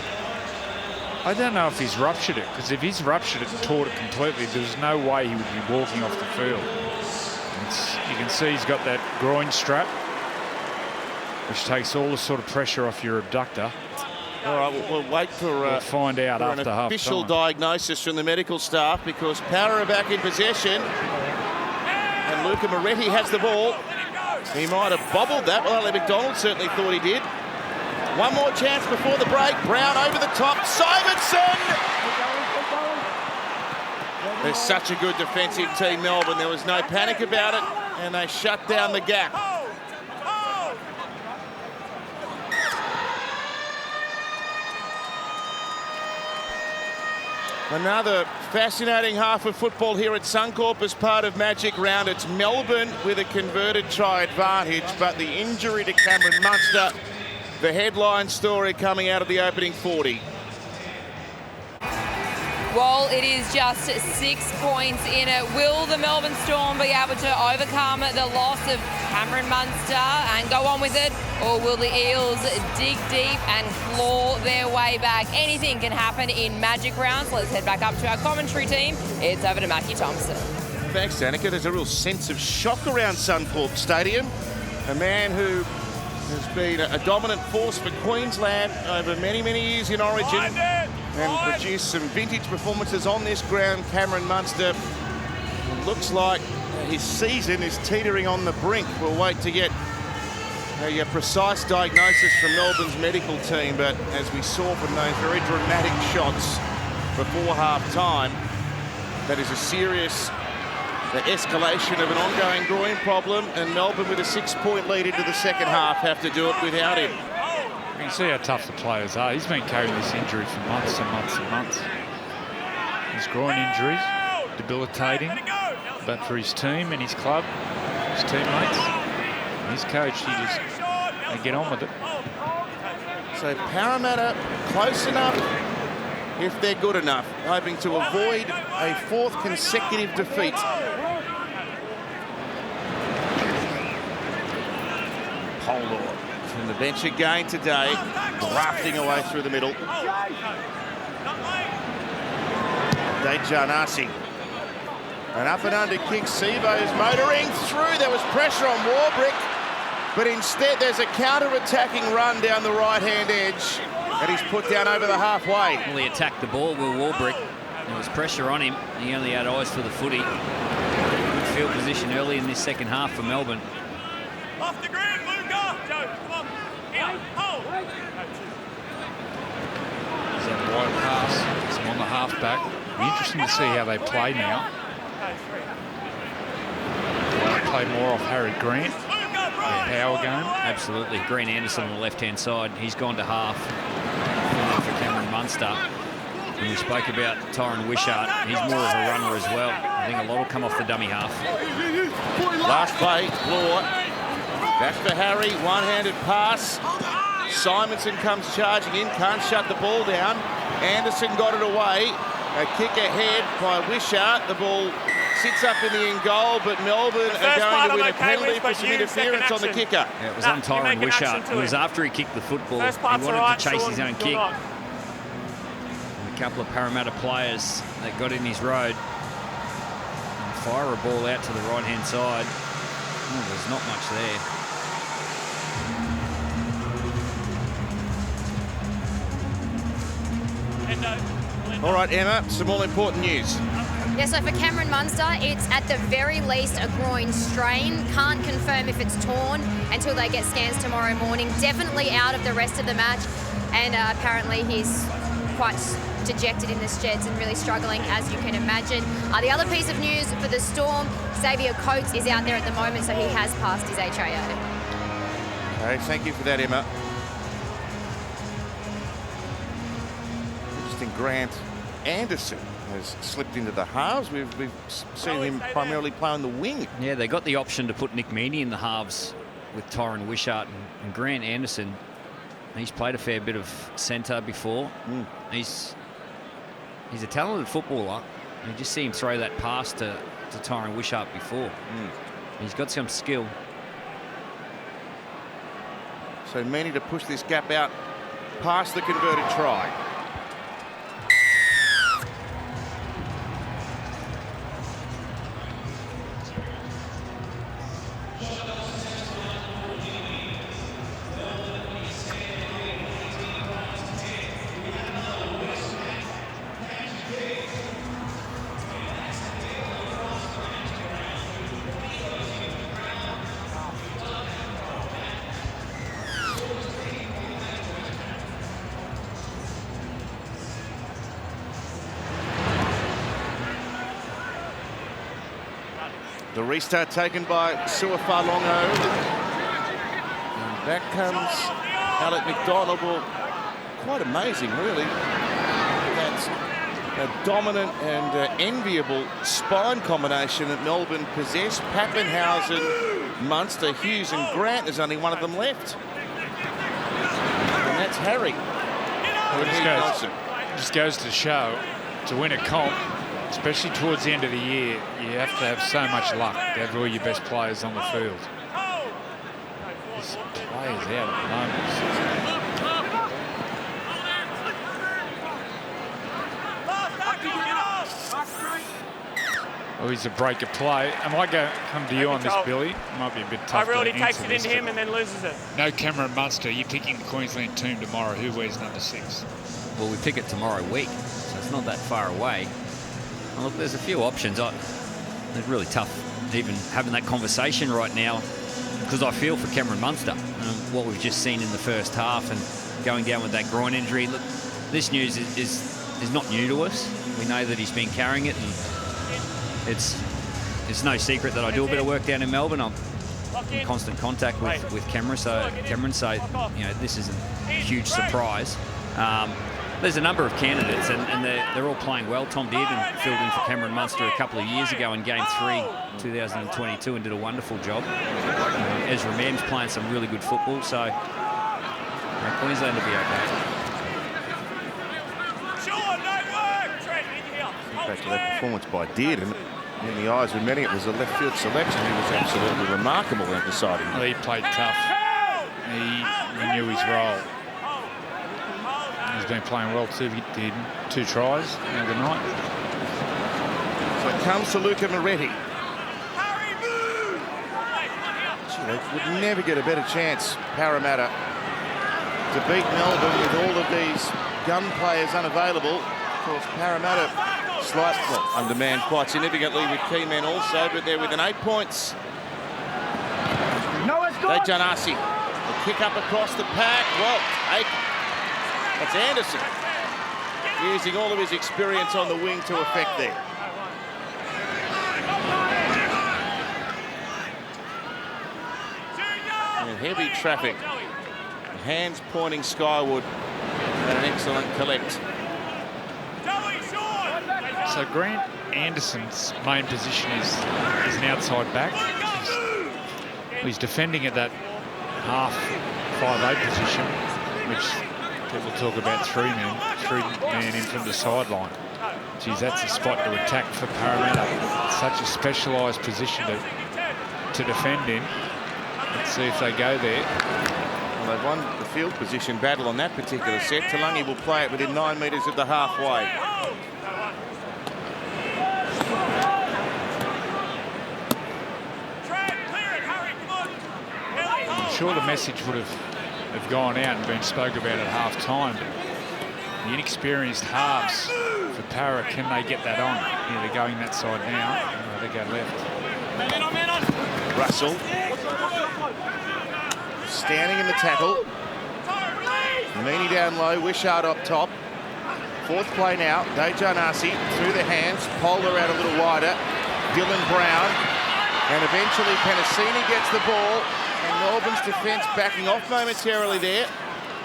I don't know if he's ruptured it, because if he's ruptured it and tore it completely, there's no way he would be walking off the field. You can see he's got that groin strap, which takes all the sort of pressure off your abductor. All right, we'll wait for we'll find out for after an official half-time. diagnosis from the medical staff, because Power are back in possession. And Luca Moretti has the ball. He might have bobbled that. Well, Ali McDonald certainly thought he did. One more chance before the break. Brown over the top. Simonson! They're such a good defensive team, Melbourne. There was no panic about it, and they shut down the gap. Another fascinating half of football here at Suncorp as part of Magic Round. It's Melbourne with a converted try advantage, but the injury to Cameron Munster, the headline story coming out of the opening 40. Well, it is just 6 points in it. Will the Melbourne Storm be able to overcome the loss of Cameron Munster and go on with it? Or will the Eels dig deep and claw their way back? Anything can happen in Magic Rounds. Let's head back up to our commentary team. It's over to Matthew Thompson. Thanks, Danica. There's a real sense of shock around Suncorp Stadium. A man who has been a dominant force for Queensland over many, many years in Origin and produced some vintage performances on this ground. Cameron Munster, it looks like his season is teetering on the brink. We'll wait to get a precise diagnosis from Melbourne's medical team, but as we saw from those very dramatic shots before half-time, that is a serious escalation of an ongoing groin problem, and Melbourne, with a 6-point lead into the second half, have to do it without him. You can see how tough the players are. He's been carrying this injury for months and months and months. His groin injuries, debilitating, but for his team and his club, his teammates, and his coach, they get on with it. So Parramatta close enough if they're good enough, hoping to avoid a 4th consecutive defeat. Pollard from the bench again today, drafting away through the middle. Dejanasi. An up and under kick. Sivo's motoring through. There was pressure on Warbrick, but instead there's a counter-attacking run down the right-hand edge, and he's put down over the halfway. Well, he attacked the ball, Will Warbrick. There was pressure on him. He only had eyes for the footy. Good field position early in this second half for Melbourne. Off the ground, Luca. Joe, come on. Here, hold. There's that wide pass. It's on the halfback. It'll be interesting to see how they play now. They play more off Harry Grant. Power game. Absolutely. Green Anderson on the left-hand side. He's gone to half for Cameron Munster. And we spoke about Tyron Wishart. He's more of a runner as well. I think a lot will come off the dummy half. Last play, Law. Back for Harry, one-handed pass. Simonson comes charging in, can't shut the ball down. Anderson got it away. A kick ahead by Wishart. The ball sits up in the end goal, but Melbourne are going to win a penalty for some interference on the kicker. Yeah, it was on Tyron Wishart. It was after he kicked the football. He wanted to chase his own kick. And a couple of Parramatta players that got in his road and fire a ball out to the right-hand side. Oh, there's not much there. All right, Emma, some more important news. Yeah, so for Cameron Munster, it's at the very least a groin strain. Can't confirm if it's torn until they get scans tomorrow morning. Definitely out of the rest of the match. And apparently he's quite dejected in the sheds and really struggling, as you can imagine. The other piece of news for the Storm, Xavier Coates is out there at the moment, so he has passed his HIA. Okay, thank you for that, Emma. Interesting, Grant Anderson has slipped into the halves. We've seen him primarily play on the wing. Yeah, they got the option to put Nick Meaney in the halves with Tyron Wishart and Grant Anderson. He's played a fair bit of centre before. He's a talented footballer. You just see him throw that pass to Tyron Wishart before. He's got some skill. So Meaney to push this gap out past the converted try. The restart taken by Suafalongo. And back comes Alec McDonald. Well, quite amazing, really. That's a dominant and enviable spine combination that Melbourne possess. Pappenhausen, Munster, Hughes and Grant. There's only one of them left. And that's Harry. It just goes to show, to win a comp, especially towards the end of the year, you have to have so much luck to have all your best players on the field. This player's out at the moment. Oh, he's a break of play. I might come to you on this, Billy. It might be a bit tough. Overall, he to takes answer it into this, him and then loses it. No Cameron Munster. You're picking the Queensland team tomorrow. Who wears number 6? Well, we pick it tomorrow week, so it's not that far away. And look, there's a few options. It's really tough even having that conversation right now because I feel for Cameron Munster. What we've just seen in the first half and going down with that groin injury. Look, this news is not new to us. We know that he's been carrying it, and it's no secret that I do a bit of work down in Melbourne. I'm in constant contact with Cameron, so this isn't a huge surprise. There's a number of candidates, and they're all playing well. Tom Dearden filled in for Cameron Munster a couple of years ago in Game 3, 2022, and did a wonderful job. Ezra Mann's playing some really good football, so Queensland will be okay. Back to that performance by Dearden. In the eyes of many, it was a left field selection. He was absolutely remarkable in deciding. Well, he played tough. He knew his role. He's been playing well too. He did 2 tries the other night. So it comes to Luca Moretti. They would never get a better chance, Parramatta, to beat Melbourne with all of these gun players unavailable. Of course, Parramatta undermanned quite significantly with key men also, but they're within 8 points. Dejanasi, a kick up across the pack. Well, that's Anderson using all of his experience on the wing to effect there. And heavy traffic. Hands pointing skyward. And an excellent collect. So Grant Anderson's main position is an outside back. He's defending at that half 5'8" position, which people talk about 3 men in from the sideline. Geez, that's a spot to attack for Parramatta. It's such a specialised position to defend in. Let's see if they go there. Well, they've won the field position battle on that particular set. Talangi will play it within 9 metres of the halfway. I'm sure the message would have gone out and been spoke about at half-time, but the inexperienced halves for Para, can they get that on? Yeah, they're going that side now. They go left. Russell standing in the tackle. Meaney down low, Wishart up top. 4th play now. Dejanasi through the hands. Polar out a little wider. Dylan Brown. And eventually Penasini gets the ball. And Melbourne's defence backing off momentarily there.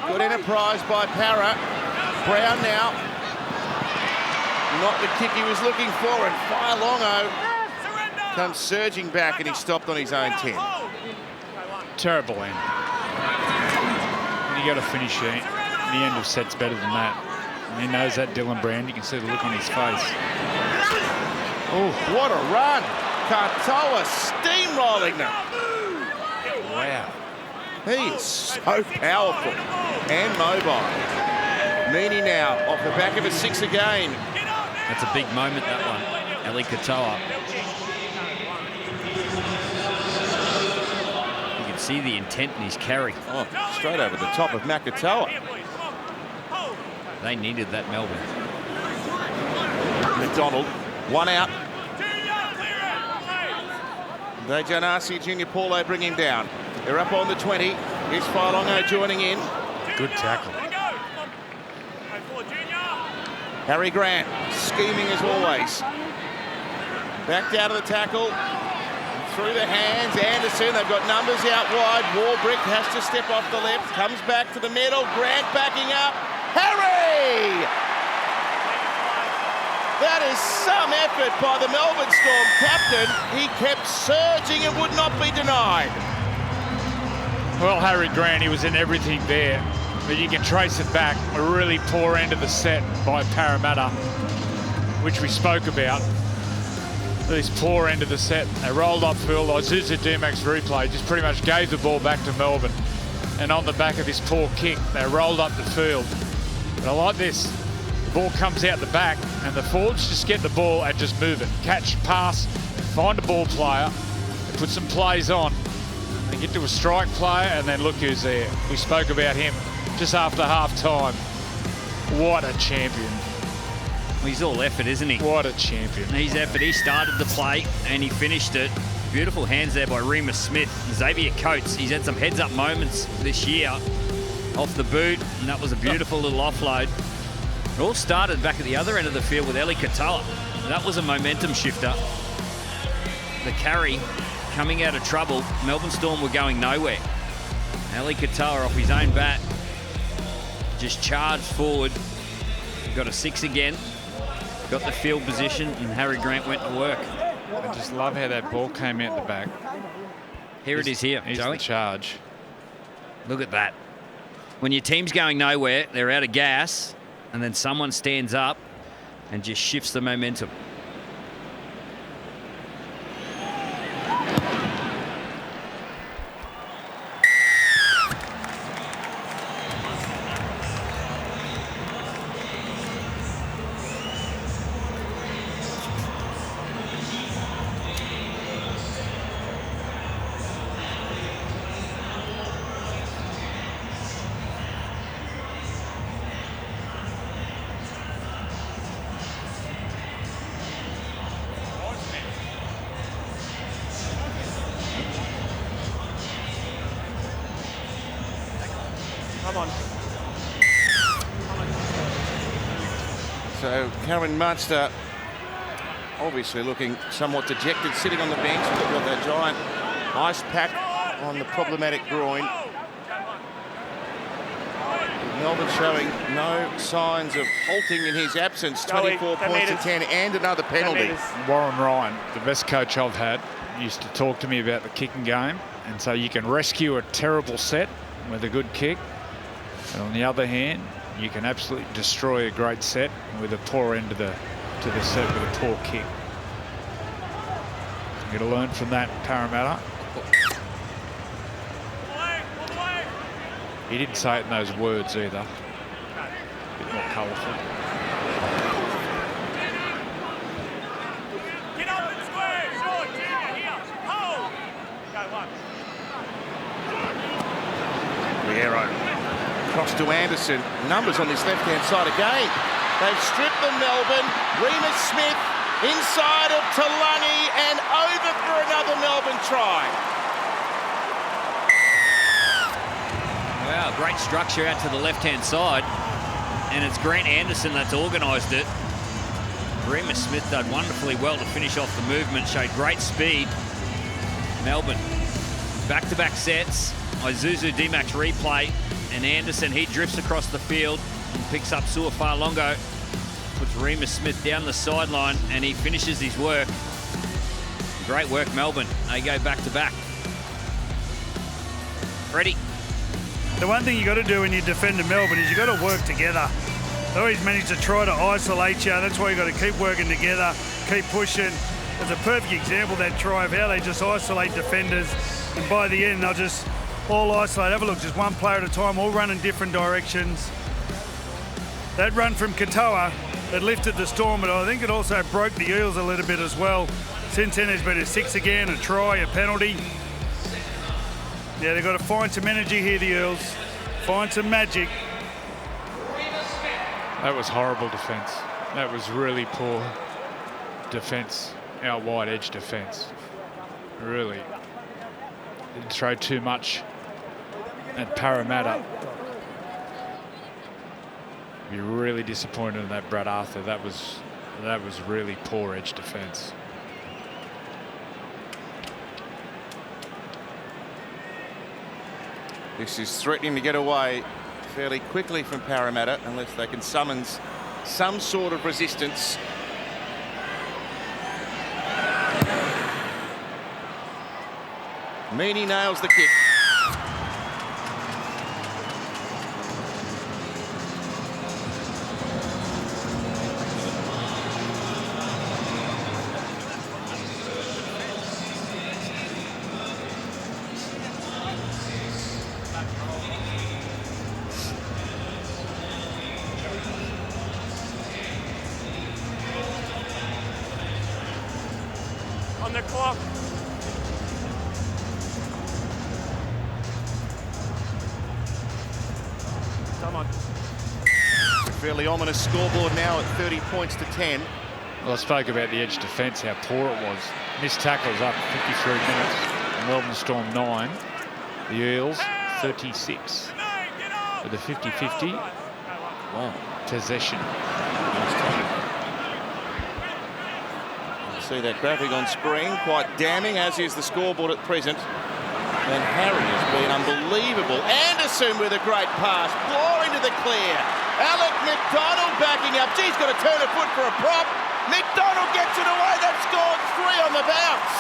Good enterprise by Para. Brown now. Not the kick he was looking for, and Failongo comes surging back, and he stopped on his own 10. Terrible end. And you got to finish it. The end of set's better than that. And he knows that, Dylan Brand. You can see the look on his face. Oh, what a run. Katoa steamrolling them. Wow. He is so powerful and mobile. Meany now off the back of a 6 again. That's a big moment, that one. Eli Katoa. You can see the intent in his carry. Oh, straight over the top of Makatoa. They needed that, Melbourne. McDonald, one out. Dejanasi Junior Paulo bring him down. They're up on the 20. Here's Failongo joining in. Good tackle. Harry Grant scheming as always. Backed out of the tackle. Through the hands. Anderson, they've got numbers out wide. Warbrick has to step off the left. Comes back to the middle. Grant backing up. Harry! That is some effort by the Melbourne Storm captain. He kept surging and would not be denied. Well, Harry Grant, he was in everything there. But you can trace it back. A really poor end of the set by Parramatta, which we spoke about. This poor end of the set. They rolled upfield. Isuzu D-Max replay just pretty much gave the ball back to Melbourne. And on the back of this poor kick, they rolled up the field. But I like this. The ball comes out the back, and the forwards just get the ball and just move it. Catch, pass, find a ball player, and put some plays on. They get to a strike player, and then look who's there. We spoke about him just after half-time. What a champion. Well, he's all effort, isn't he? What a champion. He's effort. He started the play, and he finished it. Beautiful hands there by Remus Smith. Xavier Coates, he's had some heads-up moments this year off the boot, and that was a beautiful little offload. It all started back at the other end of the field with Eli Katoa. That was a momentum shifter. The carry coming out of trouble. Melbourne Storm were going nowhere. Eli Katoa off his own bat just charged forward. Got a 6 again. Got the field position, and Harry Grant went to work. I just love how that ball came out the back. Here it is here, Here's Joey. the charge. Look at that. When your team's going nowhere, they're out of gas, and then someone stands up and just shifts the momentum. So Cameron Munster obviously looking somewhat dejected, sitting on the bench. They've got that giant ice pack on the problematic groin. Melbourne showing no signs of halting in his absence. 24 points to 10 and another penalty. Warren Ryan, the best coach I've had, used to talk to me about the kicking game, and so you can rescue a terrible set with a good kick, and on the other hand, you can absolutely destroy a great set with a poor end to the set with a poor kick. You're going to learn from that, Parramatta. He didn't say it in those words either. A bit more colourful. Riero cross to Anderson. Numbers on this left-hand side again. They've stripped them, Melbourne. Remus Smith inside of Talangi and over for another Melbourne try. Wow, great structure out to the left-hand side. And it's Grant Anderson that's organised it. Remus Smith did wonderfully well to finish off the movement, showed great speed. Melbourne, back-to-back sets. Isuzu D-Max replay. And Anderson, he drifts across the field and picks up Su'a Failongo. Puts Remus Smith down the sideline, and he finishes his work. Great work, Melbourne. They go back to back. Freddie. The one thing you got to do when you defend in Melbourne is you got to work together. They always manage to try to isolate you. That's why you got to keep working together, keep pushing. There's a perfect example, that try, of how they just isolate defenders, and by the end they'll just all isolate. Have a look, just one player at a time, all run in different directions. That run from Katoa that lifted the Storm, but I think it also broke the Eels a little bit as well. Since then there's been a 6 again, a try, a penalty. Yeah, they've got to find some energy here, the Eels. Find some magic. That was horrible defence. That was really poor defence, out wide edge defence. Really didn't throw too much at Parramatta. Be really disappointed in that, Brad Arthur. That was really poor edge defence. This is threatening to get away fairly quickly from Parramatta unless they can summon some sort of resistance. Meany nails the kick. On the clock. Come on. Fairly ominous scoreboard now at 30 points to 10. Well, I spoke about the edge defence, how poor it was. Missed tackles up 53 minutes. Melbourne Storm 9. The Eels 36. With a 50-50 possession. See that graphic on screen, quite damning, as is the scoreboard at present. And Harry has been unbelievable. Anderson with a great pass, blowing to the clear. Alec McDonald backing up. He's got to turn a foot for a prop. McDonald gets it away. They've scored 3 on the bounce.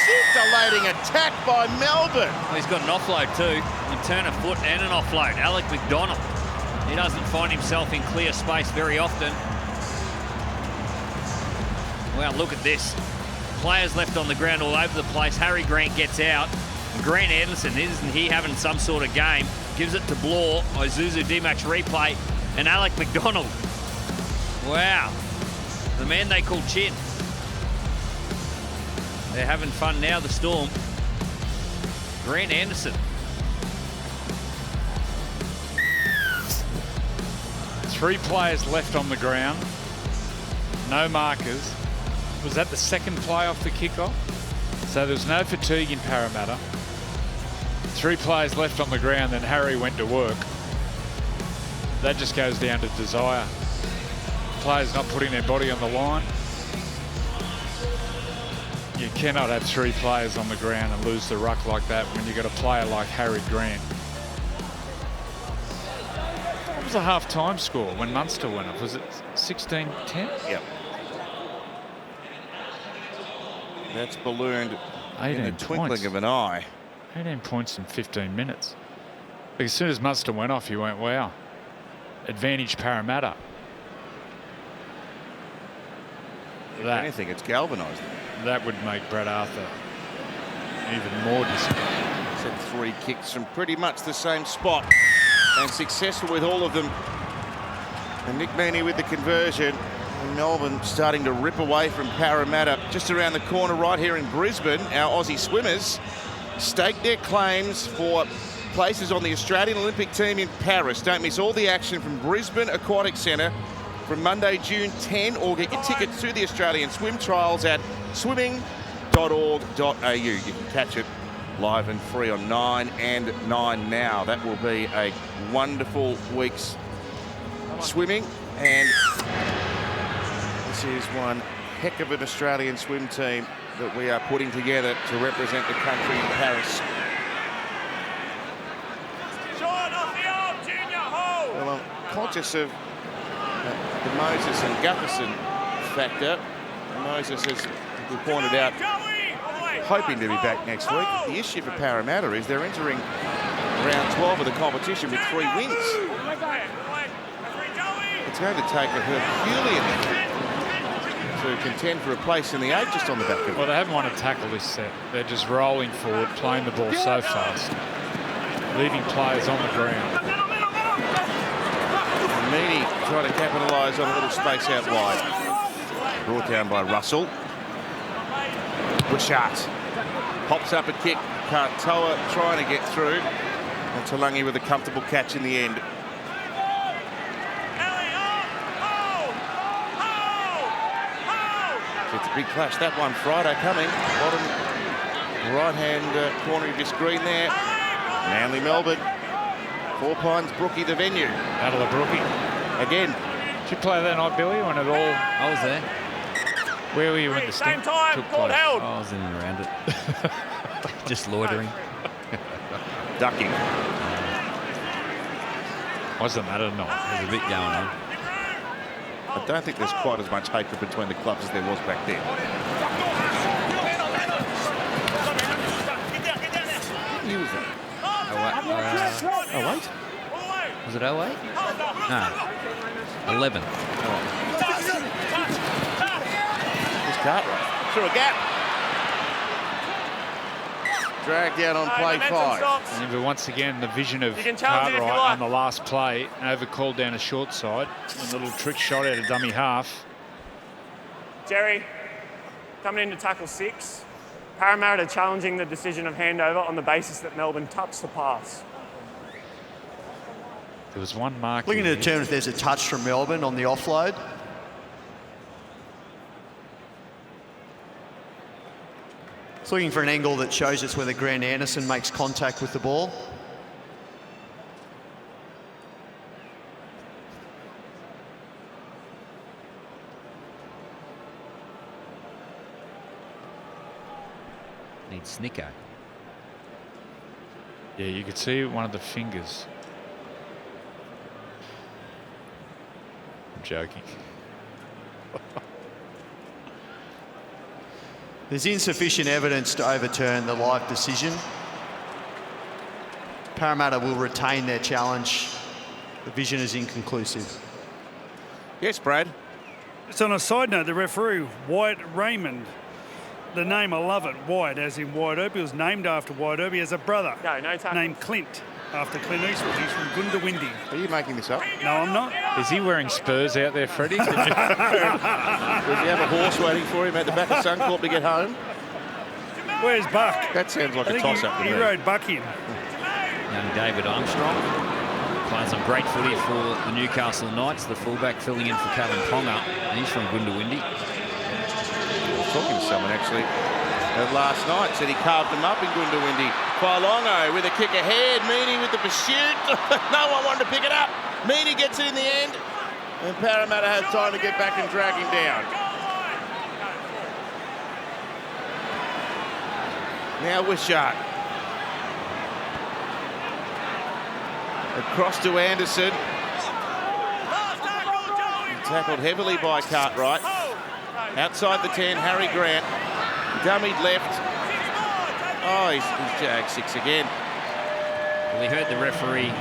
Scintillating attack by Melbourne. Well, he's got an offload too. You turn a foot and an offload. Alec McDonald. He doesn't find himself in clear space very often. Well, look at this. Players left on the ground all over the place. Harry Grant gets out. Grant Anderson, isn't he having some sort of game? Gives it to Blore. Isuzu D-Max replay. And Alec McDonald. Wow. The man they call Chin. They're having fun now, the Storm. Grant Anderson. 3 players left on the ground. No markers. Was that the second play off the kickoff? So there's no fatigue in Parramatta. 3 players left on the ground, then Harry went to work. That just goes down to desire. Players not putting their body on the line. You cannot have 3 players on the ground and lose the ruck like that when you've got a player like Harry Grant. What was the half-time score when Munster went off? Was it 16-10? Yep. That's ballooned in the twinkling of an eye. 18 points in 15 minutes. Like, as soon as Munster went off, you went, wow. Advantage Parramatta. If anything, it's galvanised. That would make Brad Arthur even more disappointed. Said 3 kicks from pretty much the same spot and successful with all of them. And Nick Meaney with the conversion. And Melbourne starting to rip away from Parramatta. Just around the corner right here in Brisbane, our Aussie swimmers stake their claims for places on the Australian Olympic team in Paris. Don't miss all the action from Brisbane Aquatic Centre from Monday, June 10, or get your tickets to the Australian swim trials at swimming.org.au. You can catch it live and free on 9 and 9 now. That will be a wonderful week's swimming, and this is one heck of an Australian swim team that we are putting together to represent the country in Paris. conscious of the Moses and Gutherson factor. Moses, as we pointed out, hoping to be back next week. The issue for Parramatta is they're entering round 12 of the competition with 3 wins. It's going to take a Herculean effort to contend for a place in the 8 just on the back of it. Well, they haven't won a tackle this set. They're just rolling forward, playing the ball so fast, leaving players on the ground. And Meany trying to capitalise on a little space out wide. Brought down by Russell. Wishart pops up a kick. Katoa trying to get through. And Talangi with a comfortable catch in the end. It's a big clash. That one Friday coming. Bottom right-hand corner of your screen there. Manly Melbourne. 4 Pines Brookie the venue. Battle of Brookie. Again. Did you play that night, Billy, when it all... I was there. Where were you when the stink took place? Oh, I was in and around it. Just loitering. Ducking. What's the matter tonight? There's a bit going on. I don't think there's quite as much hatred between the clubs as there was back then. What year was that? 08? Was it 08? No. 11. Here's Cartwright. Through a gap. Dragged down on play 5. But once again, the vision of You can challenge it if you Cartwright like. on the last play, overcalled down a short side, a little trick shot out of dummy half. Jerry, coming in to tackle 6. Parramatta challenging the decision of handover on the basis that Melbourne touched the pass. There was one mark. Looking to here. determine if there's a touch from Melbourne on the offload. It's looking for an angle that shows us whether Grant Anderson makes contact with the ball. Needs Snicko. Yeah, you could see one of the fingers. I'm joking. There's insufficient evidence to overturn the live decision. Parramatta will retain their challenge. The vision is inconclusive. Yes, Brad. Just on a side note, the referee, Wyatt Raymond, the name, I love it, Wyatt, as in Wyatt Earp. He was named after Wyatt Earp. He has a brother No tackle. named Clint, after Clint Eastwood. He's from Goondiwindi. Are you making this up? No, I'm not. Is he wearing Spurs out there, Freddie? Does he have a horse waiting for him at the back of Suncorp to get home? Where's Buck? That sounds like I a think toss-up to he me. rode Buck in. Young David Armstrong playing some great footy for the Newcastle Knights. The fullback filling in for Calvin Ponga. He's from Goondiwindi. I was talking to someone actually last night, said he carved them up in Goondiwindi. Failongo with a kick ahead. Meany with the pursuit. No one wanted to pick it up. Meany gets it in the end. And Parramatta has time to get back and drag him down. Now Wishart. Across to Anderson. Tackled heavily by Cartwright. Outside the 10, Harry Grant. Dummied left. Oh, he's jagged 6 again. Well, he heard the referee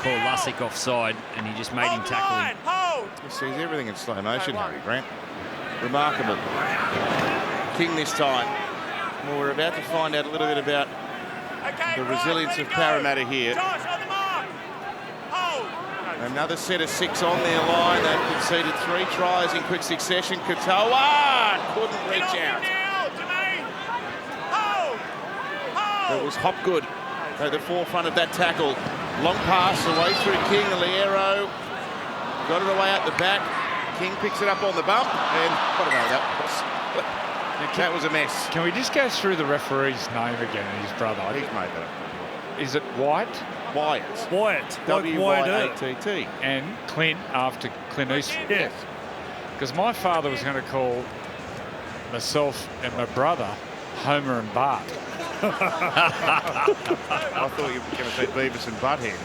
call Lussick offside, and he just made him tackle him. He sees everything in slow motion, Harry Grant. Remarkable. King this time. Well, we're about to find out a little bit about the resilience of Parramatta here. Another set of 6 on their line. They've conceded 3 tries in quick succession. Katoa couldn't reach out. It was Hopgood at the forefront of that tackle. Long pass away through King. Liero got it away out the back. King picks it up on the bump, and what a that was. That was a mess. Can we just go through the referee's name again and his brother? He's made that up. Is it White? Wyatt. Wyatt. W-Y-A-T-T. And Clint after Clint Eastwood? Yes. Because my father was going to call myself and my brother Homer and Bart. I thought you were going to say Beavis and Butthead.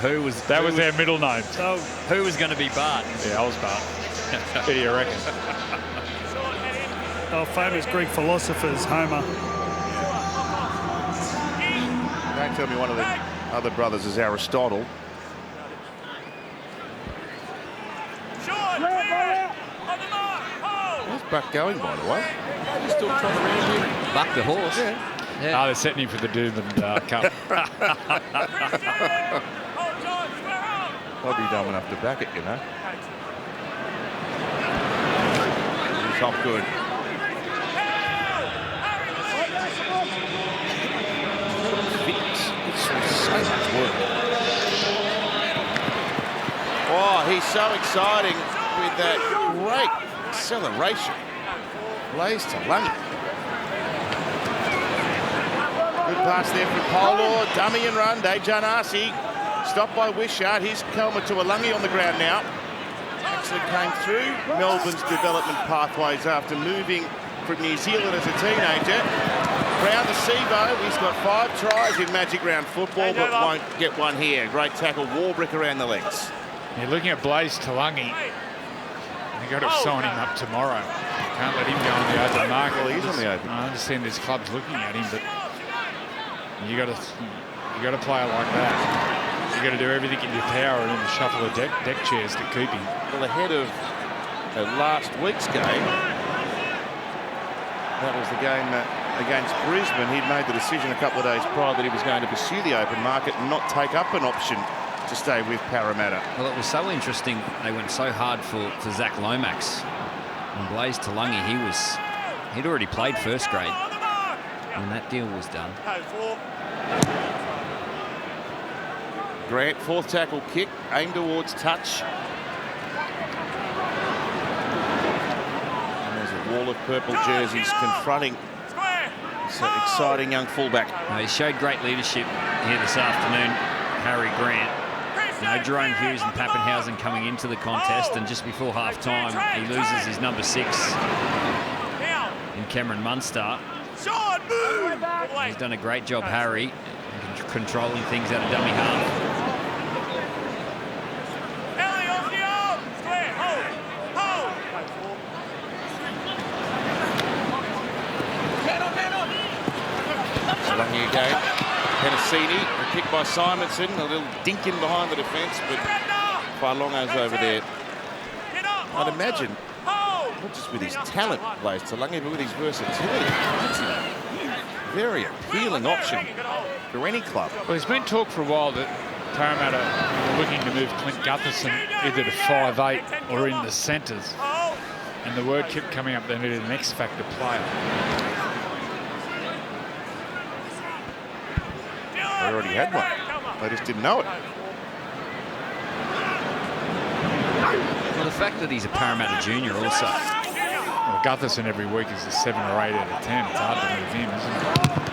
Who was That was their middle name. Who was going to be Bart? Yeah, I was Bart. What do you reckon? Oh, famous Greek philosophers, Homer. Don't tell me one of the other brothers is Aristotle. Where's Buck going, by the way? He's still trying around here. Buck the horse. Yeah. Yeah. Oh, they're setting him for the Doom and Cup. I'd be dumb enough to back it, you know. He's top good. It's so much work. Oh, he's so exciting with that great acceleration. Blaze to Lungy. Good pass there from Polo. Dummy and run. Dejan Arce. Stopped by Wishart. Here's Kelma to Alungi on the ground now. Actually came through Melbourne's development pathways after moving from New Zealand as a teenager. Brown to Sevo. He's got 5 tries in Magic Round football, but won't get one here. Great tackle. Warbrick around the legs. You're looking at Blaze Talangi. You've got to sign him up tomorrow. Can't let him go on the open market. Well, he's on the open. I understand there's clubs looking at him, but you got to play it like that. You got to do everything in your power and then shuffle the deck chairs to keep him. Well, ahead of last week's game, that was the game against Brisbane. He'd made the decision a couple of days prior that he was going to pursue the open market and not take up an option to stay with Parramatta. Well, it was so interesting. They went so hard for Zach Lomax. And Blaze Talangi, he'd already played first grade when that deal was done. Grant, 4th tackle kick, aimed towards touch. And there's a wall of purple jerseys confronting this exciting young fullback. He showed great leadership here this afternoon, Harry Grant. No Jerome Hughes and Pappenhausen coming into the contest, and just before half-time, he loses his number 6 in Cameron Munster. He's done a great job, Harry, controlling things out of dummy half. Lungy again. Penasini, a kick by Simonson, a little dink in behind the defence, but Failongo's over there. I'd imagine, not just with his talent, Blaze Talangi, but with his versatility. That's a very appealing option for any club. Well, there's been talk for a while that Parramatta were looking to move Clint Gutherson either to 5'8" or in the centres. And the word kept coming up they needed an X-factor player. They already had one. They just didn't know it. Well, the fact that he's a Parramatta junior also. Well, Gutherson every week is a 7 or 8 out of 10. It's hard to move him, isn't it?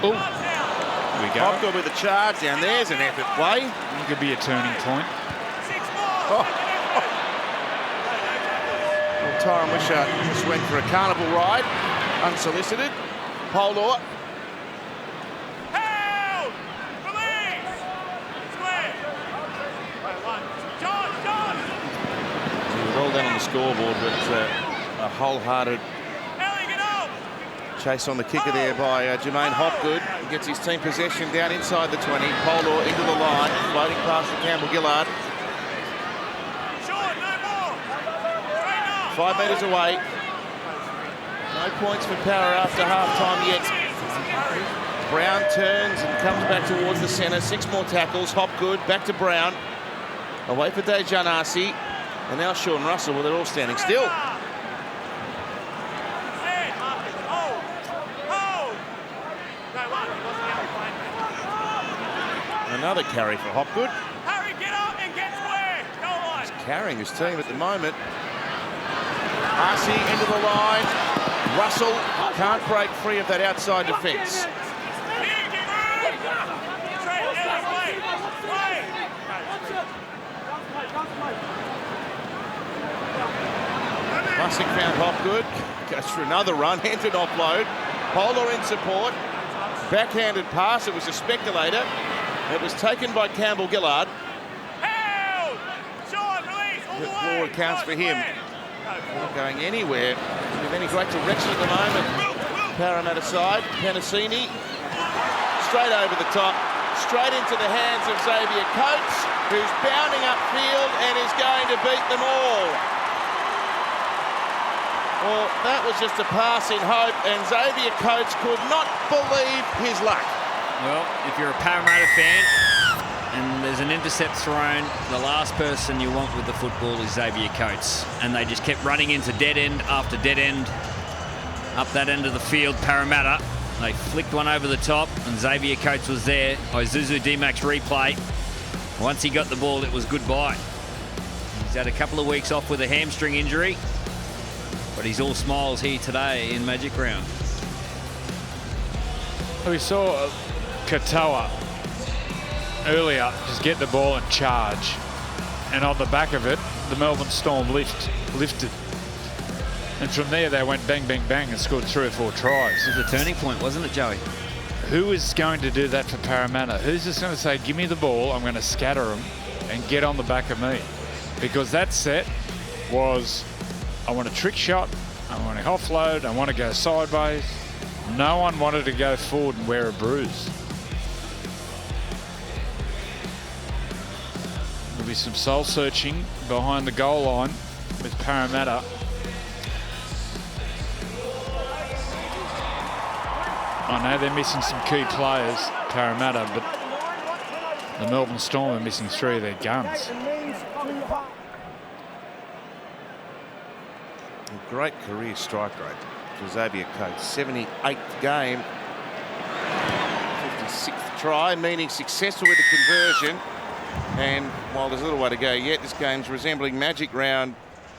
Oh, here we go. Hopgood with a charge down there's an effort play. It could be a turning point. Oh. Well, Tyron Wishart just went for a carnival ride, unsolicited. Polar. Well done on the scoreboard, but a wholehearted chase on the kicker there by Jermaine Hopgood. He gets his team possession down inside the 20. Polar into the line, floating past the Campbell Gillard. 5 metres away. No points for Power after half-time yet. Brown turns and comes back towards the centre. 6 more tackles. Hopgood back to Brown. Away for Dejan Arce. And now Sean Russell, well, they're all standing still. Another carry for Hopgood. Harry, get up and get square. Goal line. He's carrying his team at the moment. Arce into the line. Russell can't break free of that outside defence. Mussick found Hopgood, goes for another run, hands an offload. Polar in support, backhanded pass, it was a speculator. It was taken by Campbell Gillard. The forward counts for him. Not going anywhere with any great direction at the moment. Parramatta side, Penasini. Straight over the top, straight into the hands of Xavier Coates, who's bounding upfield and is going to beat them all. Well, that was just a pass in hope, and Xavier Coates could not believe his luck. Well, if you're a Parramatta fan and there's an intercept thrown, the last person you want with the football is Xavier Coates. And they just kept running into dead end after dead end up that end of the field. Parramatta, they flicked one over the top and Xavier Coates was there. Isuzu D-Max replay. Once he got the ball, it was goodbye. He's had a couple of weeks off with a hamstring injury, but he's all smiles here today in Magic Round. We saw Katoa earlier just get the ball and charge, and on the back of it the Melbourne Storm lifted, and from there they went bang bang bang and scored 3 or 4 tries. It was a turning point, wasn't it, Joey? Who is going to do that for Parramatta? Who's just going to say, give me the ball, I'm going to scatter them and get on the back of me? Because that set was, I want a trick shot, I want to offload, I want to go sideways. No one wanted to go forward and wear a bruise. There'll be some soul searching behind the goal line with Parramatta. I know they're missing some key players, Parramatta, but the Melbourne Storm are missing 3 of their guns. A great career strike rate for Xavier Coates. 78th game, 56th try, meaning successful with the conversion. And while there's a little way to go yet, this game's resembling Magic Round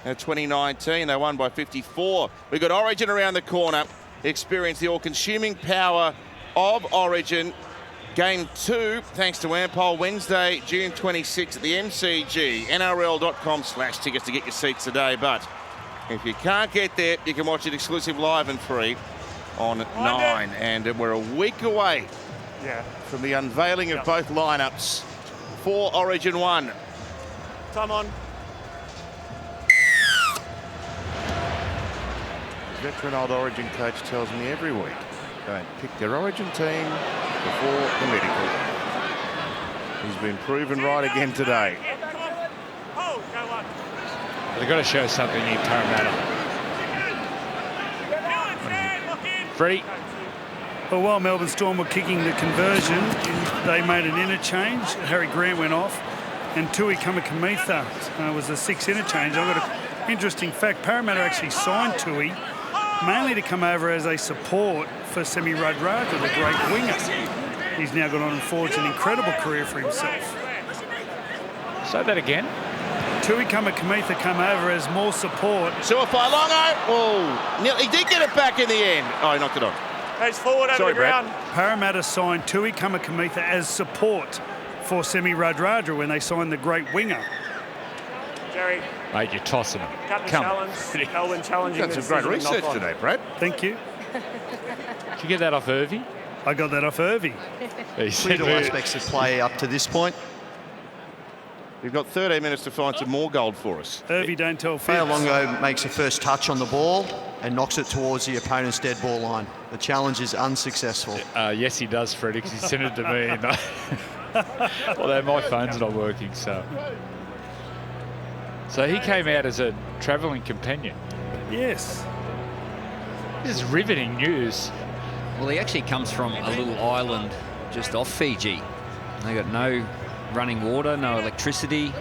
2019. They won by 54. We've got Origin around the corner. Experience the all-consuming power of Origin. Game 2, thanks to Ampol, Wednesday, June 26th at the MCG. NRL.com/tickets to get your seats today. But if you can't get there, you can watch it exclusive live and free on 9. And we're a week away from the unveiling of both lineups for Origin 1. Time on. Veteran old Origin coach tells me every week, don't pick your Origin team before the medical. He's been proven right again today. They've got to show something here, Parramatta. Freddie. Well, while Melbourne Storm were kicking the conversion, they made an interchange. Harry Grant went off, and Tui Kamikamitha was the 6th interchange. I've got an interesting fact. Parramatta actually signed Tui mainly to come over as a support for Semi Radradra, the great winger. He's now gone on and forged an incredible career for himself. Say that again. Tui Kamikamitha come over as more support. Suafai-Longo. Oh, he did get it back in the end. Oh, he knocked it on. Goes forward over the ground. Parramatta signed Tui Kamikamitha as support for Semi Radradra when they signed the great winger. Jerry. Mate, you're tossing him. Captain challenge. Melbourne challenging. That's some great research today, Brad. Thank you. Did you get that off Irvie? I got that off Irvie. Little aspects of play up to this point. We've got 13 minutes to find some more gold for us. Irvie, don't tell fibs. Longo makes a first touch on the ball and knocks it towards the opponent's dead ball line. The challenge is unsuccessful. Yes, he does, Freddie, because he sent it to me. Although my phone's not working, so he came out as a travelling companion. Yes. This is riveting news. Well, he actually comes from a little island just off Fiji. They got no running water, no electricity.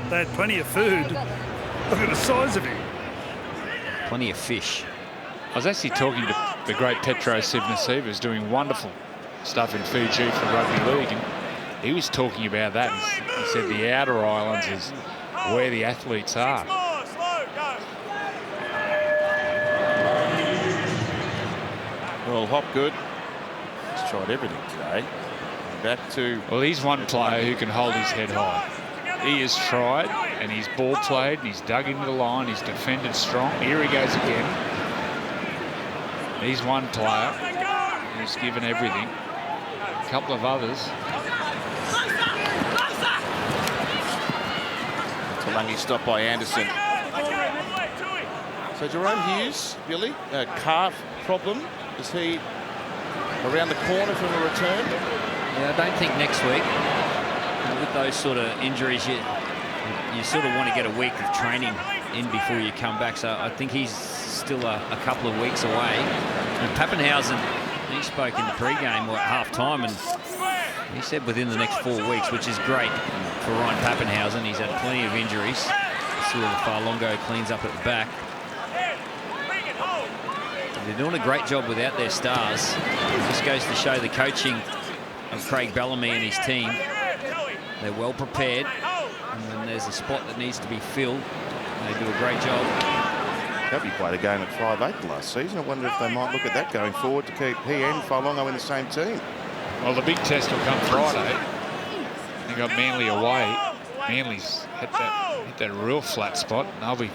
They had plenty of food. Look at the size of him. Plenty of fish. I was actually talking to the great Petro Sivnasiva, who's doing wonderful stuff in Fiji for Rugby League, and he was talking about that. And he said the outer islands is where the athletes are. Well, Hopgood has tried everything today. Back to... Well, he's one player who can hold his head high. He has tried, and he's ball played, and he's dug into the line, he's defended strong. Here he goes again. He's one player who's given everything. A couple of others. To Tuilagi stopped by Anderson. So Jerome Hughes, Billy, a calf problem. Is he around the corner from a return? Yeah, I don't think next week. With those sort of injuries, you sort of want to get a week of training in before you come back. So I think he's still a couple of weeks away. And Pappenhausen, he spoke in the pre-game or at half-time, and he said within the next 4 weeks, which is great for Ryan Pappenhausen. He's had plenty of injuries. Farlongo cleans up at the back. They're doing a great job without their stars. It just goes to show the coaching of Craig Bellamy and his team. They're well prepared, and when there's a spot that needs to be filled, they do a great job. Gabby played a game at 5'8" last season. I wonder if they might look at that going forward to keep he and Farlongo in the same team. Well, the big test will come Friday. They got Manly away. Manly's hit that real flat spot. They'll be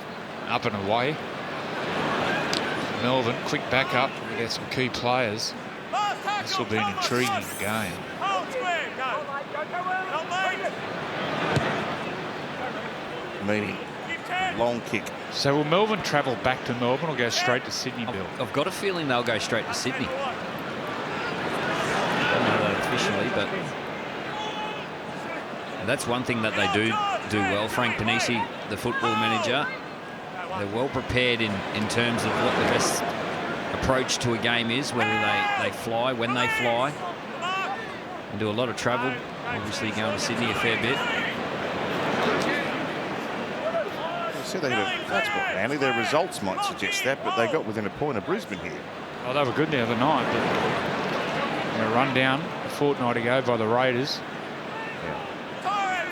up and away. Melbourne, quick backup. We get some key players. This will be an intriguing game. Meaning, long kick. So will Melbourne travel back to Melbourne or go straight to Sydney, Bill? I've got a feeling they'll go straight to Sydney. I don't know that officially, but that's one thing that they do well. Frank Panisi, the football manager, they're well prepared in terms of what the best approach to a game is, whether they fly, when they fly, and do a lot of travel. Obviously going to Sydney a fair bit. They said they had a flat spot, Manly. Their results might suggest that, but they got within a point of Brisbane here. Oh, they were good the other night. They were run down a fortnight ago by the Raiders.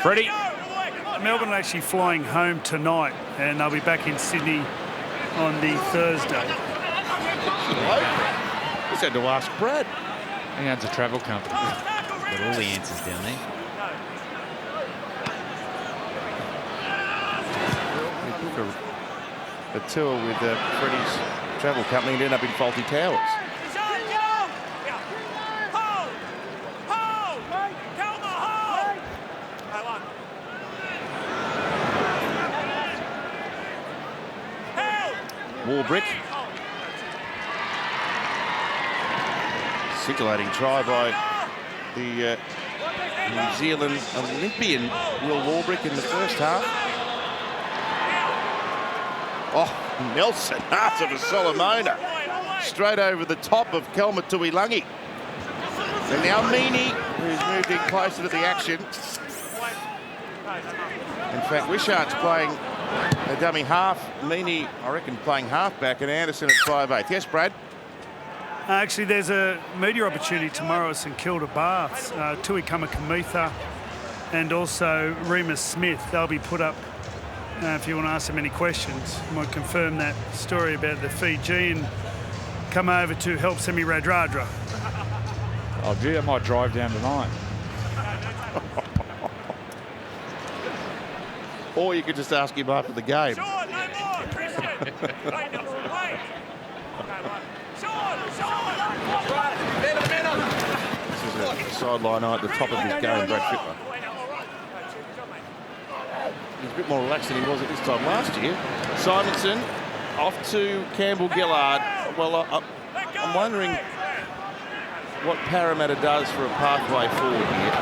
Freddie. Melbourne are actually flying home tonight, and they'll be back in Sydney on the Thursday. We said to ask Brad. He owns a travel company. Got all the answers down there. He took a tour with Freddie's travel company and ended up in Faulty Towers. Warbrick. Scintillating try by the New Zealand Olympian Will Warbrick in the first half. Oh, Nelson after the Solomona. Straight over the top of Kelma Tuilagi. And now Meany, who's moved in closer to the action. In fact, Wishart's playing a dummy half. Meany, I reckon, playing halfback, and Anderson at 5'8". Yes, Brad? Actually, there's a media opportunity tomorrow at St Kilda Baths. Tui Kamakamitha and also Remus Smith. They'll be put up if you want to ask them any questions. I might confirm that story about the Fiji and come over to help Semi Radradra. Oh, gee, I might drive down tonight. Or you could just ask him after the game. This is a sideline eye at the top of his game, Brad Fittler. He's a bit more relaxed than he was at this time last year. Simonson off to Campbell Gillard. Well, I'm wondering what Parramatta does for a pathway forward here.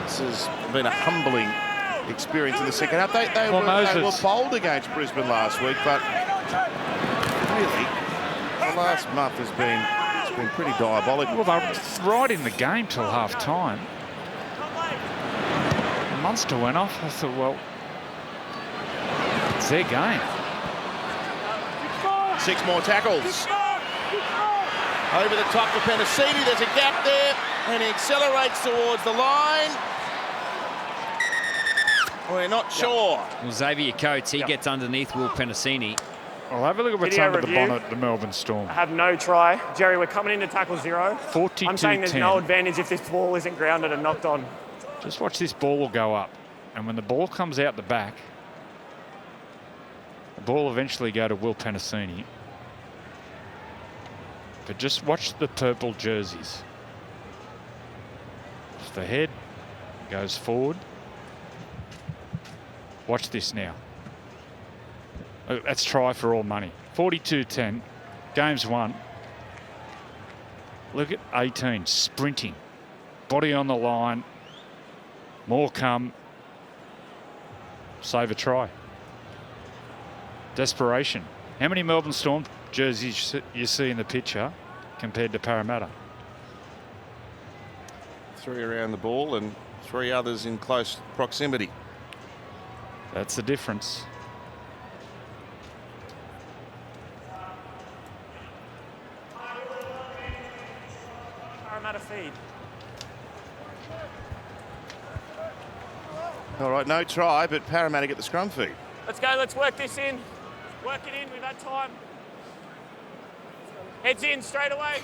This has been a humbling experience in the second half. They were bold against Brisbane last week, but really, the last month has been pretty diabolical. Well, they're right in the game till half time. Munster went off. I thought, well, it's their game. 6 more tackles. Over the top for Penasini. There's a gap there, and he accelerates towards the line. We're not sure. Well, Xavier Coates, he gets underneath Will Penasini. I'll have a look at what's under the bonnet of the Melbourne Storm. I have no try. Jerry, we're coming into tackle 0. 42-10. I'm saying there's no advantage if this ball isn't grounded and knocked on. Just watch this ball will go up. And when the ball comes out the back, the ball will eventually go to Will Penasini. But just watch the purple jerseys. If the head goes forward, Watch this now. That's try for all money. 42-10. Game's won. Look at 18 sprinting. Body on the line. More come. Save a try. Desperation. How many Melbourne Storm jerseys you see in the picture compared to Parramatta? 3 around the ball and 3 others in close proximity. That's the difference. Parramatta feed. All right, no try, but Parramatta get the scrum feed. Let's go, let's work this in. Work it in, we've had time. Heads in straight away.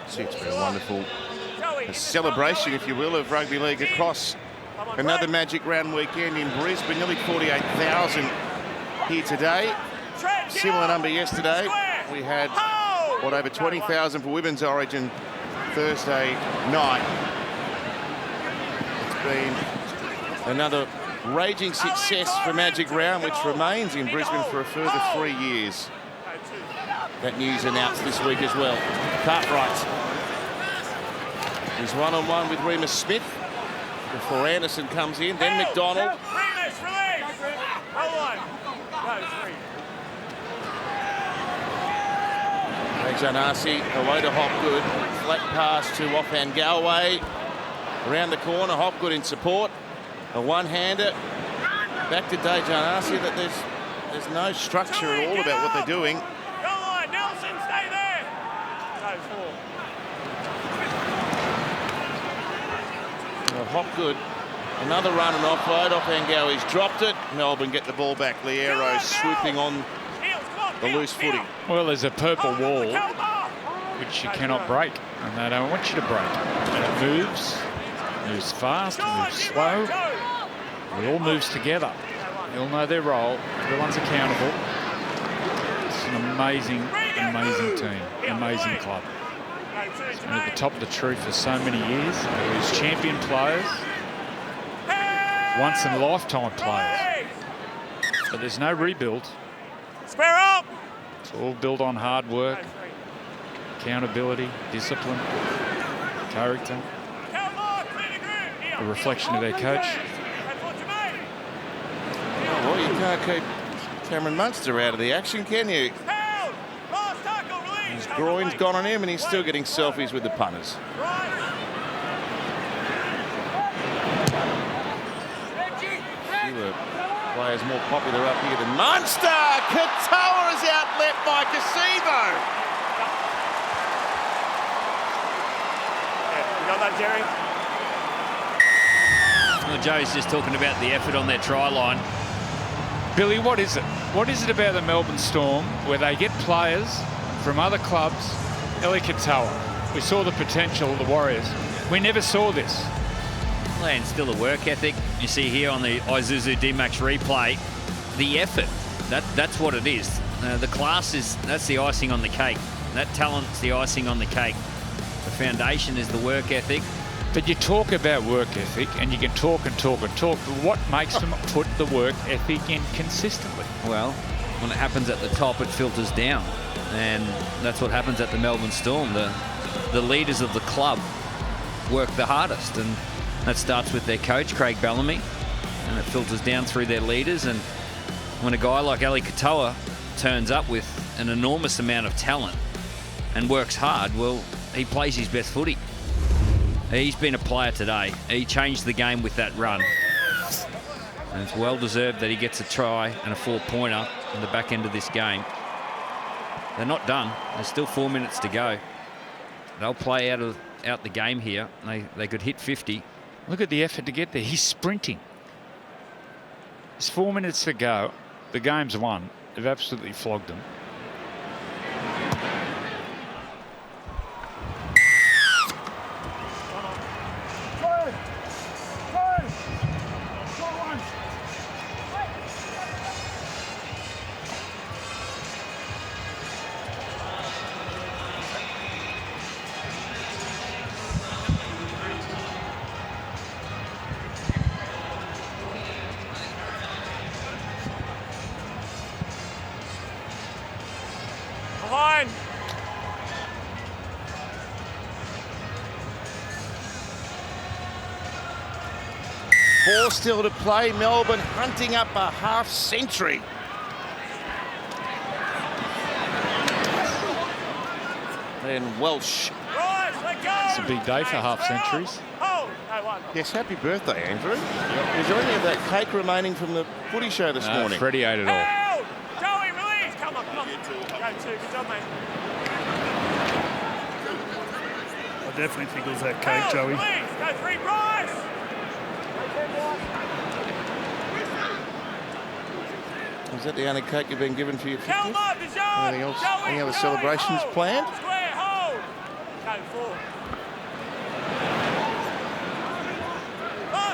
See, it's been a wonderful celebration, if you will, of rugby league across another Magic Round weekend in Brisbane. Nearly 48,000 here today. Similar number yesterday. We had, what, over 20,000 for Women's Origin Thursday night. It's been another raging success for Magic Round, which remains in Brisbane for a further 3 years. That news announced this week as well. Cartwright. He's one-on-one with Remus Smith before Anderson comes in, then McDonald. Remus, release! Hold on. Go, 3. Janasi away to Hopgood. Flat pass to offhand Galway. Around the corner, Hopgood in support. A one-hander. Back to Janasi. That there's no structure at all about what they're doing. Go on, Nelson, stay there. Go, 4. Hopgood, another run and offload. Offhand Gowie's dropped it. Melbourne get the ball back. Liero swooping on the loose footy. Well, there's a purple wall which you cannot break, and they don't want you to break. And it moves fast, moves slow. It all moves together. They all know their role. Everyone's accountable. It's an amazing, amazing team, amazing club. It's been at the top of the tree for so many years. These champion players, once in a lifetime players. But there's no rebuild. Square up. It's all built on hard work, accountability, discipline, character, a reflection of their coach. Well, you can't keep Cameron Munster out of the action, can you? His groin's gone on him and he's still getting selfies with the punters. Fewer players more popular up here than Munster. Katoa is out left by Casivo. You got that, Jerry? Well, Joe's just talking about the effort on their try line. Billy, what is it? What is it about the Melbourne Storm where they get players from other clubs? Eli Katoa. We saw the potential of the Warriors. We never saw this. And still a work ethic. You see here on the Isuzu D-Max replay, the effort. That's what it is. The class that's the icing on the cake. That talent's the icing on the cake. The foundation is the work ethic. But you talk about work ethic, and you can talk and talk and talk, but what makes them put the work ethic in consistently? Well, when it happens at the top, it filters down. And that's what happens at the Melbourne Storm. The leaders of the club work the hardest, and that starts with their coach, Craig Bellamy, and it filters down through their leaders. And when a guy like Eli Katoa turns up with an enormous amount of talent and works hard, well, he plays his best footy. He's been a player today. He changed the game with that run. And it's well deserved that he gets a try and a 4-pointer in the back end of this game. They're not done. There's still 4 minutes to go. They'll play out the game here. They could hit 50. Look at the effort to get there. He's sprinting. There's 4 minutes to go. The game's won. They've absolutely flogged them. 4 still to play. Melbourne hunting up a half century. Then Welsh. It's a big day for half centuries. Yes, happy birthday, Andrew. Is there any of that cake remaining from the footy show this morning? Freddie ate it all. Joey, release! Come on. Go 2. Good job, mate. I definitely think it was that cake, Joey. Release! Go 3, Bryce! Is that the only cake you've been given for your 50th? Anything else? Any other celebrations planned? Square, hold! Go 4.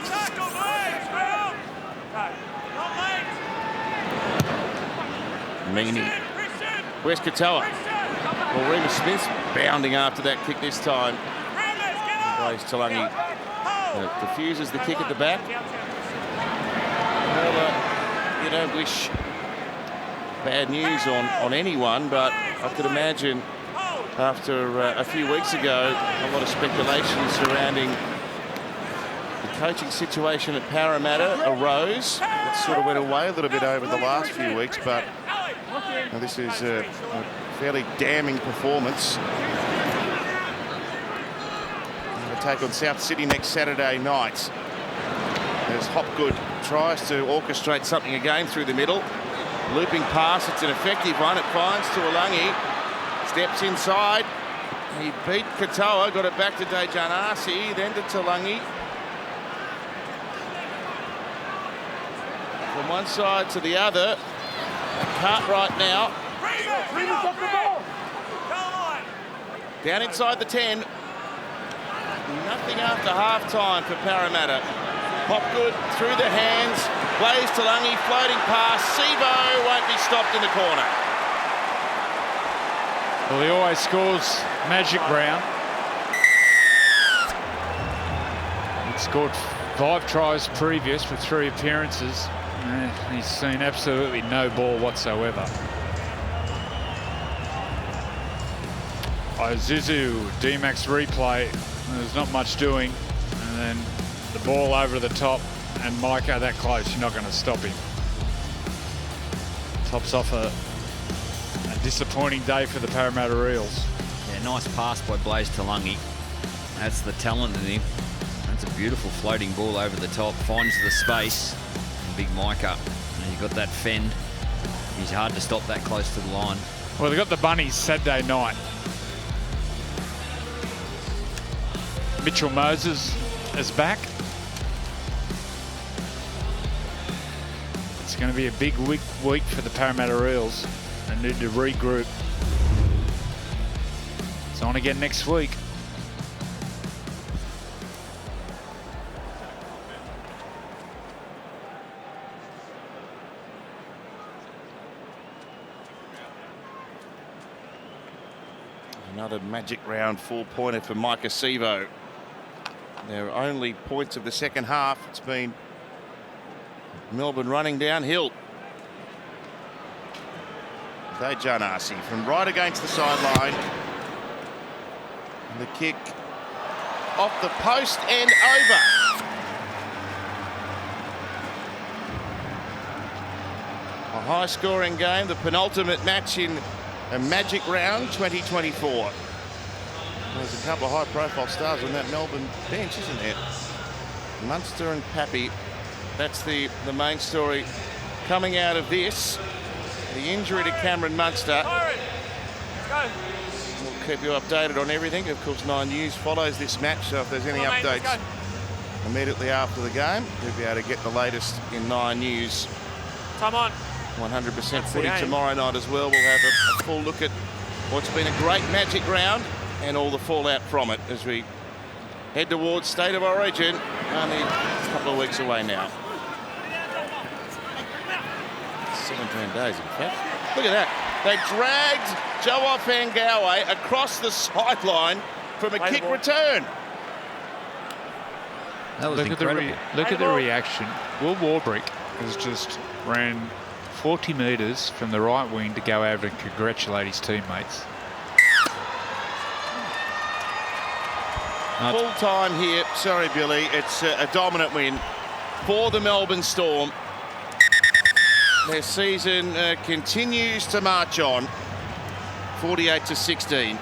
Tackle, boys! Square up! Go. Not late! Meany. Where's Katoa? Well, Remus Smith's bounding after that kick this time. Plays Talangi. Diffuses the kick at the back. Well, you don't wish bad news on anyone, but I could imagine after a few weeks ago, a lot of speculation surrounding the coaching situation at Parramatta arose. It sort of went away a little bit over the last few weeks, but this is a fairly damning performance. They'll take on South Sydney next Saturday night. As Hopgood tries to orchestrate something again through the middle. Looping pass, it's an effective one. It finds Tuolangi. Steps inside. He beat Katoa, got it back to Dejanasi, then to Tuolangi. From one side to the other. Cartwright now. Down inside the 10. Nothing after half-time for Parramatta. Hopgood through the hands. Blaze Talangi floating past. Sivo won't be stopped in the corner. Well, he always scores magic round. He'd scored 5 tries previous with 3 appearances. He's seen absolutely no ball whatsoever. Isuzu, D-Max replay. There's not much doing. And then the ball over the top. And Micah that close, you're not going to stop him. Tops off a disappointing day for the Parramatta Eels. Yeah, nice pass by Blaze Talangi. That's the talent in him. That's a beautiful floating ball over the top. Finds the space. And big Micah. And you've got that fend. He's hard to stop that close to the line. Well, they've got the Bunnies Saturday night. Mitchell Moses is back. It's going to be a big week for the Parramatta Eels. They need to regroup. It's on again next week. Another magic round 4-pointer for Micah Sivo. Their only points of the second half. It's been Melbourne running downhill. Dejanasi from right against the sideline. And the kick off the post and over. A high-scoring game, the penultimate match in a Magic Round 2024. There's a couple of high-profile stars on that Melbourne bench, isn't there? Munster and Pappy. That's the main story coming out of this. The injury to Cameron Munster. We'll keep you updated on everything. Of course, 9 News follows this match, so if there's any updates immediately after the game, you'll be able to get the latest in 9 News. Come on. 100% footy tomorrow night as well. We'll have a full look at what's been a great Magic Round and all the fallout from it as we head towards State of Origin, only a couple of weeks away now. 17 days, in fact. Look at that. They dragged Joa Fangawe across the sideline from a kick return. That was incredible. Look at the reaction. Will Warbrick has just ran 40 metres from the right wing to go over and congratulate his teammates. Full time here. Sorry, Billy. It's a dominant win for the Melbourne Storm. Their season continues to march on. 48-16.